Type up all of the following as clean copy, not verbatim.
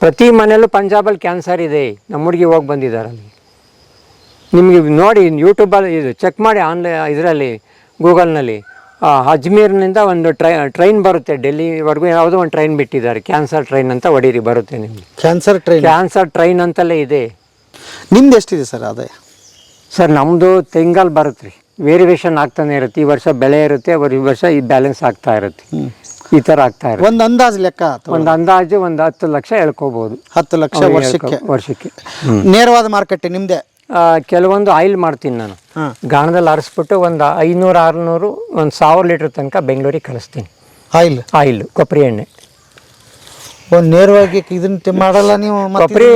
ಪ್ರತಿ ಮನೆಯಲ್ಲೂ ಪಂಜಾಬಲ್ಲಿ ಕ್ಯಾನ್ಸರ್ ಇದೆ. ನಮ್ಮ ಹುಡುಗಿ ಹೋಗಿ ಬಂದಿದ್ದಾರೆ ಅಲ್ಲಿ. ನಿಮಗೆ ನೋಡಿ ಯೂಟ್ಯೂಬಲ್ಲಿ ಇದು ಚೆಕ್ ಮಾಡಿ ಆನ್ಲೈನ್ ಇದರಲ್ಲಿ ಗೂಗಲ್ನಲ್ಲಿ ಅಜ್ಮೀರ್ನಿಂದ ಒಂದು ಟ್ರೈನ್ ಬರುತ್ತೆ ಡೆಲ್ಲಿವರೆಗೂ. ಯಾವುದೋ ಒಂದು ಟ್ರೈನ್ ಬಿಟ್ಟಿದ್ದಾರೆ, ಕ್ಯಾನ್ಸರ್ ಟ್ರೈನ್ ಅಂತ ಹೊಡೀರಿ ಬರುತ್ತೆ ನಿಮಗೆ. ಕ್ಯಾನ್ಸರ್ ಟ್ರೈನ್ ಅಂತಲೇ ಇದೆ. ನಿಮ್ದು ಎಷ್ಟಿದೆ ಸರ್ ಆದಾಯ? ಸರ್ ನಮ್ಮದು ತಿಂಗಳು ಬರುತ್ತೆ ರೀ, ವೇರಿಯೇಷನ್ ಆಗ್ತಾನೆ ಇರುತ್ತೆ. ಈ ವರ್ಷ ಬೆಳೆ ಇರುತ್ತೆ, ಈ ವರ್ಷ ಈ ಬ್ಯಾಲೆನ್ಸ್ ಆಗ್ತಾ ಇರುತ್ತೆ. ಈ ಥರ ಆಗ್ತಾ ಇರುತ್ತೆ. ಒಂದು ಅಂದಾಜು ಲೆಕ್ಕ, ಒಂದು ಅಂದಾಜು ಒಂದು 10 ಲಕ್ಷ ಹೇಳ್ಕೋಬಹುದು. 10 ಲಕ್ಷ ವರ್ಷಕ್ಕೆ. ನೇರವಾದ ಮಾರುಕಟ್ಟೆ ನಿಮ್ಮದೇ? ಕೆಲವೊಂದು ಆಯಿಲ್ ಮಾಡ್ತೀನಿ ನಾನು, ಗಾಣದಲ್ಲಿ ಅರಸ್ಬಿಟ್ಟು ಒಂದು 500-600 ಒಂದು 1000 ಲೀಟ್ರ್ ತನಕ ಬೆಂಗಳೂರಿಗೆ ಕಳಿಸ್ತೀನಿ. ಆಯಿಲ್ ಕೊಬ್ಬರಿ ಎಣ್ಣೆ ನೇರವಾಗಿ ಇದನ್ನ ಮಾಡಲ್ಲ ನೀವು? ಕೊಬ್ಬರಿ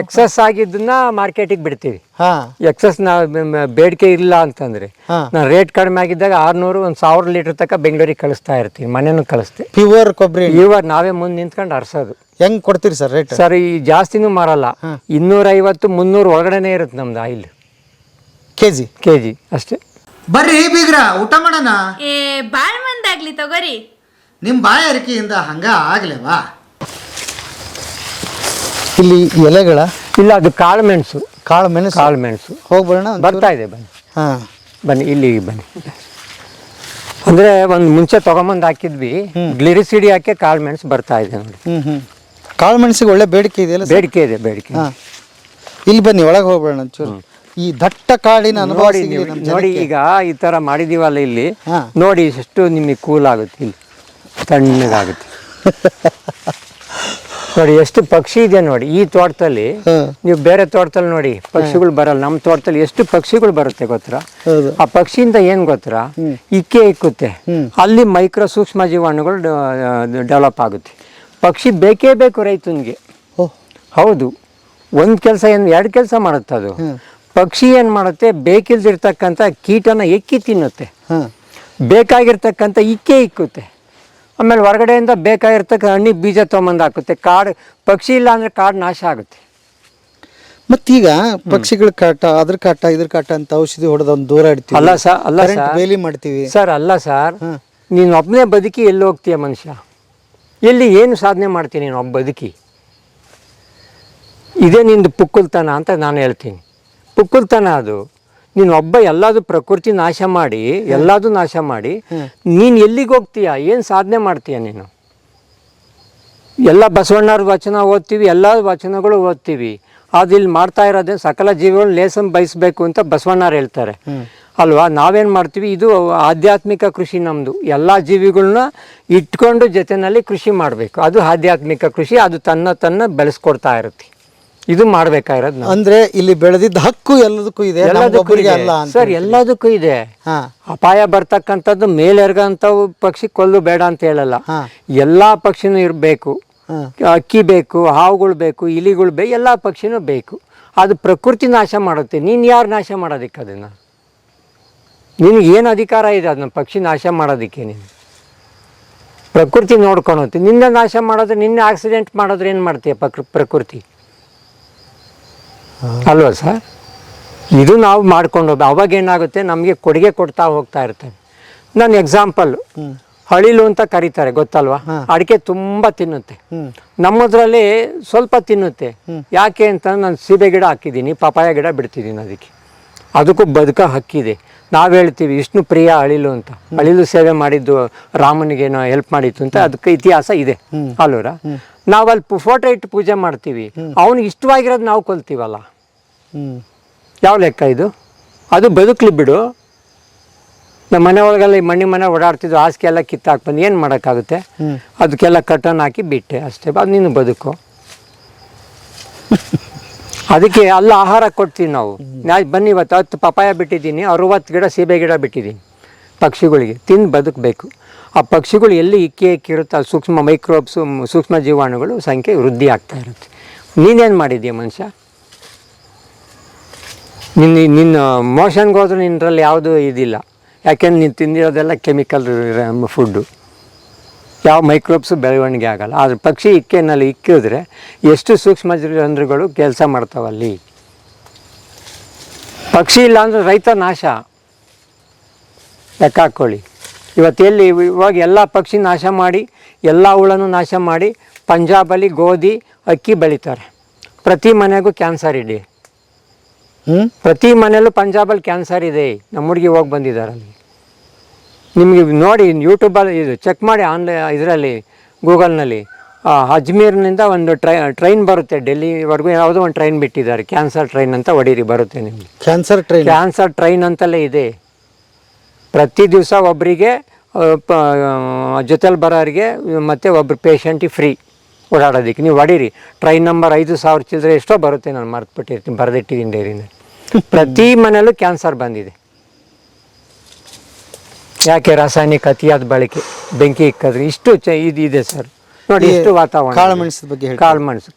ಎಕ್ಸಸ್ ಆಗಿದ್ದನ್ನ ಮಾರ್ಕೆಟಿಗೆ ಬಿಡ್ತೀವಿ. ಎಕ್ಸಸ್ ಬೇಡಿಕೆ ಇಲ್ಲ ಅಂತಂದ್ರೆ ನಾನು ರೇಟ್ ಕಡಿಮೆ ಆಗಿದ್ದಾಗ 600 ಒಂದು 1000 ಲೀಟ್ರ್ ತನಕ ಬೆಂಗಳೂರಿಗೆ ಕಳಿಸ್ತಾ ಇರ್ತೀವಿ. ಮನೆಯೂ ಕಳಿಸ್ತೀವಿ. ಪ್ಯೂರ್ ಕೊಬ್ಬರಿ ನಾವೇ ಮುಂದೆ ನಿಂತ್ಕೊಂಡು ಅರ್ಸೋದು. ಹೆಂಗ್ ಕೊಡ್ತೀರಿ ಸರ್ ರೇಟ್? ಸರ್ ಈ ಜಾಸ್ತಿನೂ ಮಾರಲ್ಲ, 250-300 ಒಳಗಡೆನೆ ಇರುತ್ತೆ ನಮ್ದು ಆಯಿಲ್. ಕೆಜಿ ಅಷ್ಟೇ. ಬರ್ರಿ ಬೀಗ್ರ ಊಟ ಮಾಡೋಣ. ಬಾಳ್ ಮಂದಾಗ್ಲಿ ತಗೋರಿ. ನಿಮ್ ಬಾಯಾರಿಕೆಯಿಂದ ಹಂಗ ಆಗ್ಲೇವಾ? ಇಲ್ಲಿ ಎಲೆಗಳ ಇಲ್ಲ, ಅದು ಕಾಳು ಮೆಣಸು. ಹೋಗ್ಬರೋಣ, ಬರ್ತಾ ಇದೆ. ಬನ್ನಿ ಇಲ್ಲಿಗೆ ಬನ್ನಿ. ಅಂದ್ರೆ ಒಂದು ಮುಂಚೆ ತಗೊಂಬಂದು ಹಾಕಿದ್ವಿ, ಗ್ಲಿರಿಸಿಡಿ ಹಾಕಿ ಕಾಳು ಮೆಣಸು ಬರ್ತಾ ಇದೆ ನೋಡಿ. ಕಾಳು ಮೆಣಸಿಗೆ ಒಳ್ಳೆ ಬೇಡಿಕೆ ಇದೆಯಲ್ಲ? ಬೇಡಿಕೆ ಇದೆ. ಇಲ್ಲಿ ಬನ್ನಿ, ಒಳಗೆ ಹೋಗ್ಬೇಡ ಒಂಚೂರು. ಈ ದಟ್ಟ ಕಾಡಿನ ಅನುಭವ ನೋಡಿ. ಈಗ ಈ ತರ ಮಾಡಿದೀವಲ್ಲ ಇಲ್ಲಿ ನೋಡಿ, ಎಷ್ಟು ನಿಮಗೆ ಕೂಲ್ ಆಗುತ್ತೆ, ಇಲ್ಲಿ ತಣ್ಣಗಾಗುತ್ತೆ ನೋಡಿ. ಎಷ್ಟು ಪಕ್ಷಿ ಇದೆ ನೋಡಿ ಈ ತೋಟದಲ್ಲಿ. ನೀವು ಬೇರೆ ತೋಟದಲ್ಲಿ ನೋಡಿ ಪಕ್ಷಿಗಳು ಬರಲ್ಲ, ನಮ್ಮ ತೋಟದಲ್ಲಿ ಎಷ್ಟು ಪಕ್ಷಿಗಳು ಬರುತ್ತೆ ಗೊತ್ತಾ? ಆ ಪಕ್ಷಿಯಿಂದ ಏನ್ ಗೊತ್ತಾ, ಇಕ್ಕೆ ಇಕ್ಕುತ್ತೆ, ಅಲ್ಲಿ ಮೈಕ್ರೋ ಸೂಕ್ಷ್ಮ ಜೀವಾಣುಗಳು ಡೆವಲಪ್ ಆಗುತ್ತೆ. ಪಕ್ಷಿ ಬೇಕೇ ಬೇಕು ರೈತನಿಗೆ. ಹೌದು, ಒಂದು ಕೆಲಸ ಏನು 2 ಕೆಲಸ ಮಾಡುತ್ತೆ ಅದು. ಪಕ್ಷಿ ಏನು ಮಾಡುತ್ತೆ, ಬೇಕಿಲ್ದಿರ್ತಕ್ಕಂಥ ಕೀಟನ ಎಕ್ಕಿ ತಿನ್ನುತ್ತೆ, ಬೇಕಾಗಿರ್ತಕ್ಕಂಥ ಇಕ್ಕೆ ಇಕ್ಕುತ್ತೆ. ಆಮೇಲೆ ಹೊರಗಡೆಯಿಂದ ಬೇಕಾಗಿರ್ತಕ್ಕ ಹಣ್ಣಿಗೆ ಬೀಜ ತೊಗೊಂಬಂದು ಹಾಕುತ್ತೆ. ಕಾಡು ಪಕ್ಷಿ ಇಲ್ಲ ಅಂದರೆ ಕಾಡು ನಾಶ ಆಗುತ್ತೆ. ಮತ್ತೀಗ ಪಕ್ಷಿಗಳ ಕಾಟ, ಅದ್ರ ಕಾಟ, ಇದ್ರ ಕಾಟ ಅಂತ ಔಷಧಿ ಹೊಡೆದ ಒಂದು ದೂರ ಇಡ್ತೀವಿ. ಅಲ್ಲ ಸರ್, ಬೇಲಿ ಮಾಡ್ತೀವಿ ಸರ್. ಅಲ್ಲ ಸರ್, ನೀನು ಒಬ್ಬನೇ ಬದುಕಿ ಎಲ್ಲಿ ಹೋಗ್ತೀಯ ಮನುಷ್ಯ? ಎಲ್ಲಿ ಏನು ಸಾಧನೆ ಮಾಡ್ತೀನಿ ನೀನು ಒಬ್ಬ ಬದುಕಿ? ಇದೇ ನಿಂದು ಪುಕ್ಕುಲ್ತನ ಅಂತ ನಾನು ಹೇಳ್ತೀನಿ. ಪುಕ್ಕುಲ್ತನ ಅದು. ನೀನು ಒಬ್ಬ ಎಲ್ಲದೂ ಪ್ರಕೃತಿ ನಾಶ ಮಾಡಿ, ಎಲ್ಲದೂ ನಾಶ ಮಾಡಿ ನೀನು ಎಲ್ಲಿಗೆ ಹೋಗ್ತೀಯ? ಏನು ಸಾಧನೆ ಮಾಡ್ತೀಯ ನೀನು? ಎಲ್ಲ ಬಸವಣ್ಣವ್ರ ವಚನ ಓದ್ತೀವಿ, ಎಲ್ಲ ವಚನಗಳು ಓದ್ತೀವಿ. ಅದು ಇಲ್ಲಿ ಮಾಡ್ತಾ ಇರೋದೇ ಸಕಲ ಜೀವಿಗಳನ್ನ ಲೇಸಂ ಬಯಸಬೇಕು ಅಂತ ಬಸವಣ್ಣವ್ರು ಹೇಳ್ತಾರೆ ಅಲ್ವಾ? ನಾವೇನು ಮಾಡ್ತೀವಿ, ಇದು ಆಧ್ಯಾತ್ಮಿಕ ಕೃಷಿ ನಮ್ಮದು. ಎಲ್ಲ ಜೀವಿಗಳನ್ನ ಇಟ್ಕೊಂಡು ಜೊತೆಯಲ್ಲಿ ಕೃಷಿ ಮಾಡಬೇಕು. ಅದು ಆಧ್ಯಾತ್ಮಿಕ ಕೃಷಿ. ಅದು ತನ್ನ ಬೆಳೆಸ್ಕೊಡ್ತಾ ಇರುತ್ತೆ. ಇದು ಮಾಡ್ಬೇಕಾಗಿರೋದು. ಅಂದ್ರೆ ಇಲ್ಲಿ ಬೆಳೆದಿದ್ದ ಹಕ್ಕು ಎಲ್ಲದಕ್ಕೂ ಇದೆ, ಸರ್. ಎಲ್ಲದಕ್ಕೂ ಇದೆ. ಅಪಾಯ ಬರ್ತಕ್ಕಂಥದ್ದು ಮೇಲೆರ್ಗಂಥವು ಪಕ್ಷಿ ಕೊಲ್ಲು ಬೇಡ ಅಂತ ಹೇಳಲ್ಲ. ಎಲ್ಲಾ ಪಕ್ಷಿನೂ ಇರಬೇಕು. ಅಕ್ಕಿ ಬೇಕು, ಹಾವುಗಳು ಬೇಕು, ಇಲಿಗಳು ಬೇಕು, ಎಲ್ಲ ಪಕ್ಷಿನೂ ಬೇಕು. ಅದು ಪ್ರಕೃತಿ ನಾಶ ಮಾಡುತ್ತೆ. ನೀನು ಯಾರು ನಾಶ ಮಾಡೋದಕ್ಕೆ? ಅದನ್ನು ನಿನಗೆ ಏನು ಅಧಿಕಾರ ಇದೆ ಅದನ್ನ ಪಕ್ಷಿ ನಾಶ ಮಾಡೋದಕ್ಕೆ? ನೀನು ಪ್ರಕೃತಿ ನೋಡ್ಕೊಳುತ್ತೆ. ನಿನ್ನೆ ನಾಶ ಮಾಡೋದ್ರೆ, ನಿನ್ನೆ ಆಕ್ಸಿಡೆಂಟ್ ಮಾಡಿದ್ರೆ ಏನು ಮಾಡ್ತೀಯ ಪ್ರಕೃತಿ ಅಲ್ವಾ ಸರ್? ಇದು ನಾವು ಮಾಡ್ಕೊಂಡು ಹೋಗ್ಬೇಕು. ಅವಾಗ ಏನಾಗುತ್ತೆ, ನಮಗೆ ಕೊಡುಗೆ ಕೊಡ್ತಾ ಹೋಗ್ತಾ ಇರ್ತೇವೆ. ನಾನು ಎಕ್ಸಾಂಪಲ್, ಹಳಿಲು ಅಂತ ಕರೀತಾರೆ ಗೊತ್ತಲ್ವಾ? ಅಡಿಕೆ ತುಂಬ ತಿನ್ನುತ್ತೆ. ನಮ್ಮದ್ರಲ್ಲಿ ಸ್ವಲ್ಪ ತಿನ್ನುತ್ತೆ. ಯಾಕೆ ಅಂತ ನಾನು ಸೀಬೆ ಗಿಡ ಹಾಕಿದ್ದೀನಿ, ಪಪಾಯ ಗಿಡ ಬಿಡ್ತಿದ್ದೀನಿ. ಅದಕ್ಕೂ ಬದುಕ ಹಕ್ಕಿದೆ. ನಾವು ಹೇಳ್ತೀವಿ ವಿಷ್ಣು ಪ್ರಿಯ ಅಳಿಲು ಅಂತ. ಅಳಿಲು ಸೇವೆ ಮಾಡಿದ್ದು ರಾಮನಿಗೇನೋ ಹೆಲ್ಪ್ ಮಾಡಿತ್ತು ಅಂತ ಅದಕ್ಕೆ ಇತಿಹಾಸ ಇದೆ ಅಲ್ವರ? ನಾವು ಅಲ್ಲಿ ಫೋಟೋ ಇಟ್ಟು ಪೂಜೆ ಮಾಡ್ತೀವಿ. ಅವನಿಗೆ ಇಷ್ಟವಾಗಿರೋದು ನಾವು ಕೊಲ್ತೀವಲ್ಲ, ಯಾವ ಲೆಕ್ಕ ಇದು? ಅದು ಬದುಕಲಿ ಬಿಡು. ನಮ್ಮ ಮನೆ ಒಳಗೆಲ್ಲ ಮಣ್ಣಿ ಮನೆ ಓಡಾಡ್ತಿದ್ವು, ಹಾಸಿಗೆ ಎಲ್ಲ ಕಿತ್ತಾಕಿ ಬಂದು ಏನು ಮಾಡೋಕ್ಕಾಗುತ್ತೆ? ಅದಕ್ಕೆಲ್ಲ ಕಟನ್ ಹಾಕಿ ಬಿಟ್ಟೆ ಅಷ್ಟೇ. ಅದು ನೀನು ಬದುಕು. ಅದಕ್ಕೆ ಅಲ್ಲ ಆಹಾರ ಕೊಡ್ತೀವಿ ನಾವು. ಬನ್ನಿ ಇವತ್ತು 10 ಪಪಾಯ ಬಿಟ್ಟಿದ್ದೀನಿ, 60 ಗಿಡ ಸೀಬೆ ಗಿಡ ಬಿಟ್ಟಿದ್ದೀನಿ ಪಕ್ಷಿಗಳಿಗೆ. ತಿಂದು ಬದುಕಬೇಕು. ಆ ಪಕ್ಷಿಗಳು ಎಲ್ಲಿ ಇಕ್ಕಿರುತ್ತೆ, ಸೂಕ್ಷ್ಮ ಮೈಕ್ರೋಬ್ಸು, ಸೂಕ್ಷ್ಮ ಜೀವಾಣುಗಳು ಸಂಖ್ಯೆ ವೃದ್ಧಿ ಆಗ್ತಾ ಇರುತ್ತೆ. ನೀನೇನು ಮಾಡಿದ್ದೀಯ ಮನುಷ್ಯ? ನಿನ್ನ ಮೋಷನ್ಗೆ ಹೋದ್ರೆ ನಿನ್ನರಲ್ಲಿ ಯಾವುದೂ ಇದಿಲ್ಲ. ಯಾಕೆಂದ್ರೆ ನೀನು ತಿಂದಿರೋದೆಲ್ಲ ಕೆಮಿಕಲ್ ಫುಡ್ಡು. ಯಾವ ಮೈಕ್ರೋಬ್ಸು ಬೆಳವಣಿಗೆ ಆಗಲ್ಲ. ಆದರೆ ಪಕ್ಷಿ ಇಕ್ಕೆನಲ್ಲಿ ಇಕ್ಕಿದ್ರೆ ಎಷ್ಟು ಸೂಕ್ಷ್ಮ ರಂಧ್ರಗಳು ಕೆಲಸ ಮಾಡ್ತಾವಲ್ಲಿ. ಪಕ್ಷಿ ಇಲ್ಲ ಅಂದರೆ ರೈತ ನಾಶ. ಲೆಕ್ಕ ಹಾಕ್ಕೊಳ್ಳಿ. ಇವಾಗ ಎಲ್ಲ ಪಕ್ಷಿ ನಾಶ ಮಾಡಿ, ಎಲ್ಲ ಹುಳನೂ ನಾಶ ಮಾಡಿ, ಪಂಜಾಬಲ್ಲಿ ಗೋಧಿ ಅಕ್ಕಿ ಬೆಳೀತಾರೆ. ಪ್ರತಿ ಮನೆಗೂ ಕ್ಯಾನ್ಸರ್ ಇದೆ. ಹ್ಮ್ ಪ್ರತಿ ಮನೆಯಲ್ಲೂ ಪಂಜಾಬಲ್ಲಿ ಕ್ಯಾನ್ಸರ್ ಇದೆ. ನಮ್ಮ ಹುಡುಗಿ ಹೋಗಿ ಬಂದಿದ್ದಾರೆ ಅಲ್ಲಿ. ನಿಮಗೆ ನೋಡಿ ಯೂಟ್ಯೂಬಲ್ಲಿ ಇದು ಚೆಕ್ ಮಾಡಿ ಆನ್ಲೈನ್ ಇದರಲ್ಲಿ ಗೂಗಲ್ನಲ್ಲಿ. ಅಜ್ಮೀರ್ನಿಂದ ಒಂದು ಟ್ರೈನ್ ಬರುತ್ತೆ ಡೆಲ್ಲಿವರೆಗೂ, ಯಾವುದೋ ಒಂದು ಟ್ರೈನ್ ಬಿಟ್ಟಿದ್ದಾರೆ, ಕ್ಯಾನ್ಸರ್ ಟ್ರೈನ್ ಅಂತ ಹೊಡೀರಿ ಬರುತ್ತೆ ನಿಮಗೆ. ಕ್ಯಾನ್ಸರ್ ಟ್ರೈನ್ ಅಂತಲೇ ಇದೆ. ಪ್ರತಿ ದಿವಸ ಒಬ್ಬರಿಗೆ ಜೊತೆಲಿ ಬರೋರಿಗೆ ಮತ್ತು ಒಬ್ಬರು ಪೇಷಂಟಿಗೆ ಫ್ರೀ ಓಡಾಡೋದಕ್ಕೆ. ನೀವು ಹೊಡೀರಿ ಟ್ರೈನ್ ನಂಬರ್ 5,000 ಚಿಲ್ಲರೆ ಎಷ್ಟೋ ಬರುತ್ತೆ, ನಾನು ಮರೆತುಬಿಟ್ಟಿರ್ತೀನಿ, ಬರೆದಿಟ್ಟಿದ್ದೀನಿ ಡೈರಿನಲ್ಲಿ. ಪ್ರತಿ ಮನೆಯಲ್ಲೂ ಕ್ಯಾನ್ಸರ್ ಬಂದಿದೆ. ಯಾಕೆ? ರಾಸಾಯನಿಕ ಅತಿಯಾದ ಬಳಕೆ, ಬೆಂಕಿ ಇಕ್ಕಿದ್ರೆ ಇಷ್ಟು ಇದೆ ಸರ್. ನೋಡಿ ಇಷ್ಟು ವಾತಾವರಣ. ಕಾಳುಮೆಣಸದ ಬಗ್ಗೆ ಹೇಳಿ.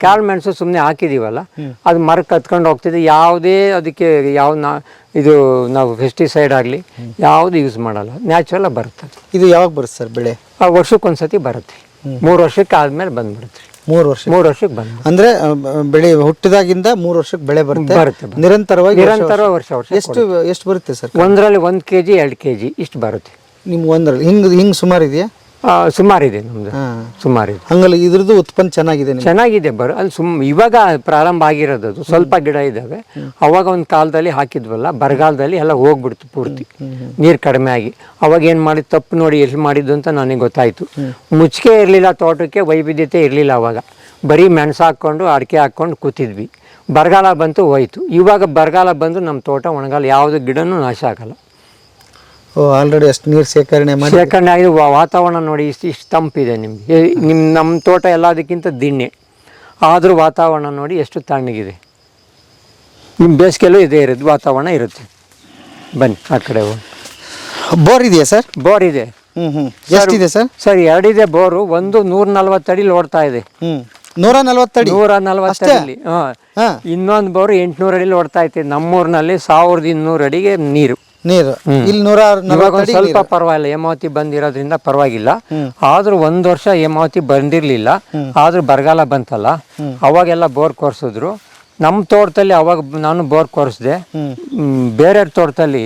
ಕಾಳುಮೆಣಸು ಸುಮ್ಮನೆ ಹಾಕಿದೀವಲ್ಲ, ಅದು ಮರಕ್ಕೆ ಹತ್ಕೊಂಡು ಹೋಗ್ತಿದೆ. ಯಾವುದೇ ಅದಕ್ಕೆ ಇದು ನಾವು ಪೆಸ್ಟಿಸೈಡ್ ಆಗಲಿ ಯಾವುದು ಯೂಸ್ ಮಾಡಲ್ಲ, ನ್ಯಾಚುರಲ್ ಬರುತ್ತೆ. ಇದು ಯಾವಾಗ ಬರುತ್ತೆ ಸರ್ ಬೆಳೆ? ವರ್ಷಕ್ಕೊಂದ್ಸತಿ ಬರುತ್ತೆ. 3 ವರ್ಷಕ್ಕೆ ಆದ್ಮೇಲೆ ಬಂದ್ಬಿಡುತ್ತೆ. 3 ವರ್ಷ 3 ವರ್ಷಕ್ಕೆ ಬಂದು ಅಂದ್ರೆ ಬೆಳೆ ಹುಟ್ಟಿದಾಗಿಂದ 3 ವರ್ಷಕ್ಕೆ ಬೆಳೆ ಬರುತ್ತೆ. ನಿರಂತರವಾಗಿ ವರ್ಷ ಎಷ್ಟು ಬರುತ್ತೆ ಸರ್? ಒಂದರಲ್ಲಿ 1 kg 2 kg ಇಷ್ಟು ಬರುತ್ತೆ. ನಿಮ್ಗೆ ಒಂದರಲ್ಲಿ ಹಿಂಗ್ ಸುಮಾರು ಇದೆಯಾ? ಸುಮಾರಿದೆ ನಮ್ದು, ಸುಮಾರಿದೆ. ಹಂಗಲ್ಲ ಇದ್ರದ್ದು ಉತ್ಪನ್ನ ಚೆನ್ನಾಗಿದೆ ಅಲ್ಲಿ ಇವಾಗ ಪ್ರಾರಂಭ ಆಗಿರೋದು. ಸ್ವಲ್ಪ ಗಿಡ ಇದ್ದಾವೆ. ಅವಾಗ ಒಂದು ಕಾಲದಲ್ಲಿ ಹಾಕಿದ್ವಲ್ಲ, ಬರಗಾಲದಲ್ಲಿ ಎಲ್ಲ ಹೋಗ್ಬಿಡ್ತು ಪೂರ್ತಿ, ನೀರು ಕಡಿಮೆ ಆಗಿ. ಅವಾಗ ಏನು ಮಾಡಿದ್ದು ತಪ್ಪು ನೋಡಿ ಎಲ್ಲಿ ಮಾಡಿದ್ದು ಅಂತ ನನಗೆ ಗೊತ್ತಾಯ್ತು. ಮುಚ್ಚಿಗೆ ಇರಲಿಲ್ಲ ತೋಟಕ್ಕೆ, ವೈವಿಧ್ಯತೆ ಇರಲಿಲ್ಲ. ಅವಾಗ ಬರೀ ಮೆಣಸು ಹಾಕ್ಕೊಂಡು ಅಡಿಕೆ ಹಾಕ್ಕೊಂಡು ಕೂತಿದ್ವಿ. ಬರಗಾಲ ಬಂತು ಹೋಯ್ತು. ಇವಾಗ ಬರಗಾಲ ಬಂದು ನಮ್ಮ ತೋಟ ಒಣಗಾಲ, ಯಾವುದು ಗಿಡನೂ ನಾಶ ಆಗಲ್ಲ. ಆಲ್ರೆಡಿ ಅಷ್ಟು ನೀರು ಶೇಖರಣೆ ಆಗಿ ವಾತಾವರಣ ನೋಡಿ ಇಷ್ಟು ತಂಪಿದೆ ನಿಮಗೆ. ನಮ್ಮ ತೋಟ ಎಲ್ಲದಕ್ಕಿಂತ ದಿಣ್ಣೆ, ಆದರೂ ವಾತಾವರಣ ನೋಡಿ ಎಷ್ಟು ತಣ್ಣಗಿದೆ. ನಿಮ್ಮ ಬೇಸಿಗೆಲ್ಲೂ ಇದೇ ಇರುತ್ತೆ, ವಾತಾವರಣ ಇರುತ್ತೆ. ಬನ್ನಿ ಆ ಕಡೆ ಹೋಗಿ. ಬೋರ್ ಇದೆಯಾ ಸರ್? ಬೋರ್ ಇದೆ. ಎಷ್ಟಿದೆ ಸರ್? ಸರ್ 2 ಇದೆ ಬೋರು. ಒಂದು 140 ಅಡಿ ಓಡ್ತಾ ಇದೆ. 140 ಅಡಿ? 140 ಅಡಿ. ಇನ್ನೊಂದು ಬೋರು 800 ಅಡಿಲಿ ಓಡ್ತಾ ಐತೆ. ನಮ್ಮೂರಿನಲ್ಲಿ 1200 ಅಡಿಗೆ ನೀರು. ಇಲ್ಲಿ ಸ್ವಲ್ಪ ಪರವಾಗಿಲ್ಲ, ಹೇಮಾವತಿ ಬಂದಿರೋದ್ರಿಂದ ಪರವಾಗಿಲ್ಲ. ಆದ್ರೂ 1 ವರ್ಷ ಹೇಮಾವತಿ ಬಂದಿರ್ಲಿಲ್ಲ. ಆದ್ರೂ ಬರಗಾಲ ಬಂತಲ್ಲ, ಅವಾಗೆಲ್ಲ ಬೋರ್ ಕೊರ್ಸಿದ್ರು. ನಮ್ಮ ತೋಟದಲ್ಲಿ ಅವಾಗ ನಾನು ಬೋರ್ ಕೊರ್ಸಿದೆ. ಬೇರೆ ತೋಟದಲ್ಲಿ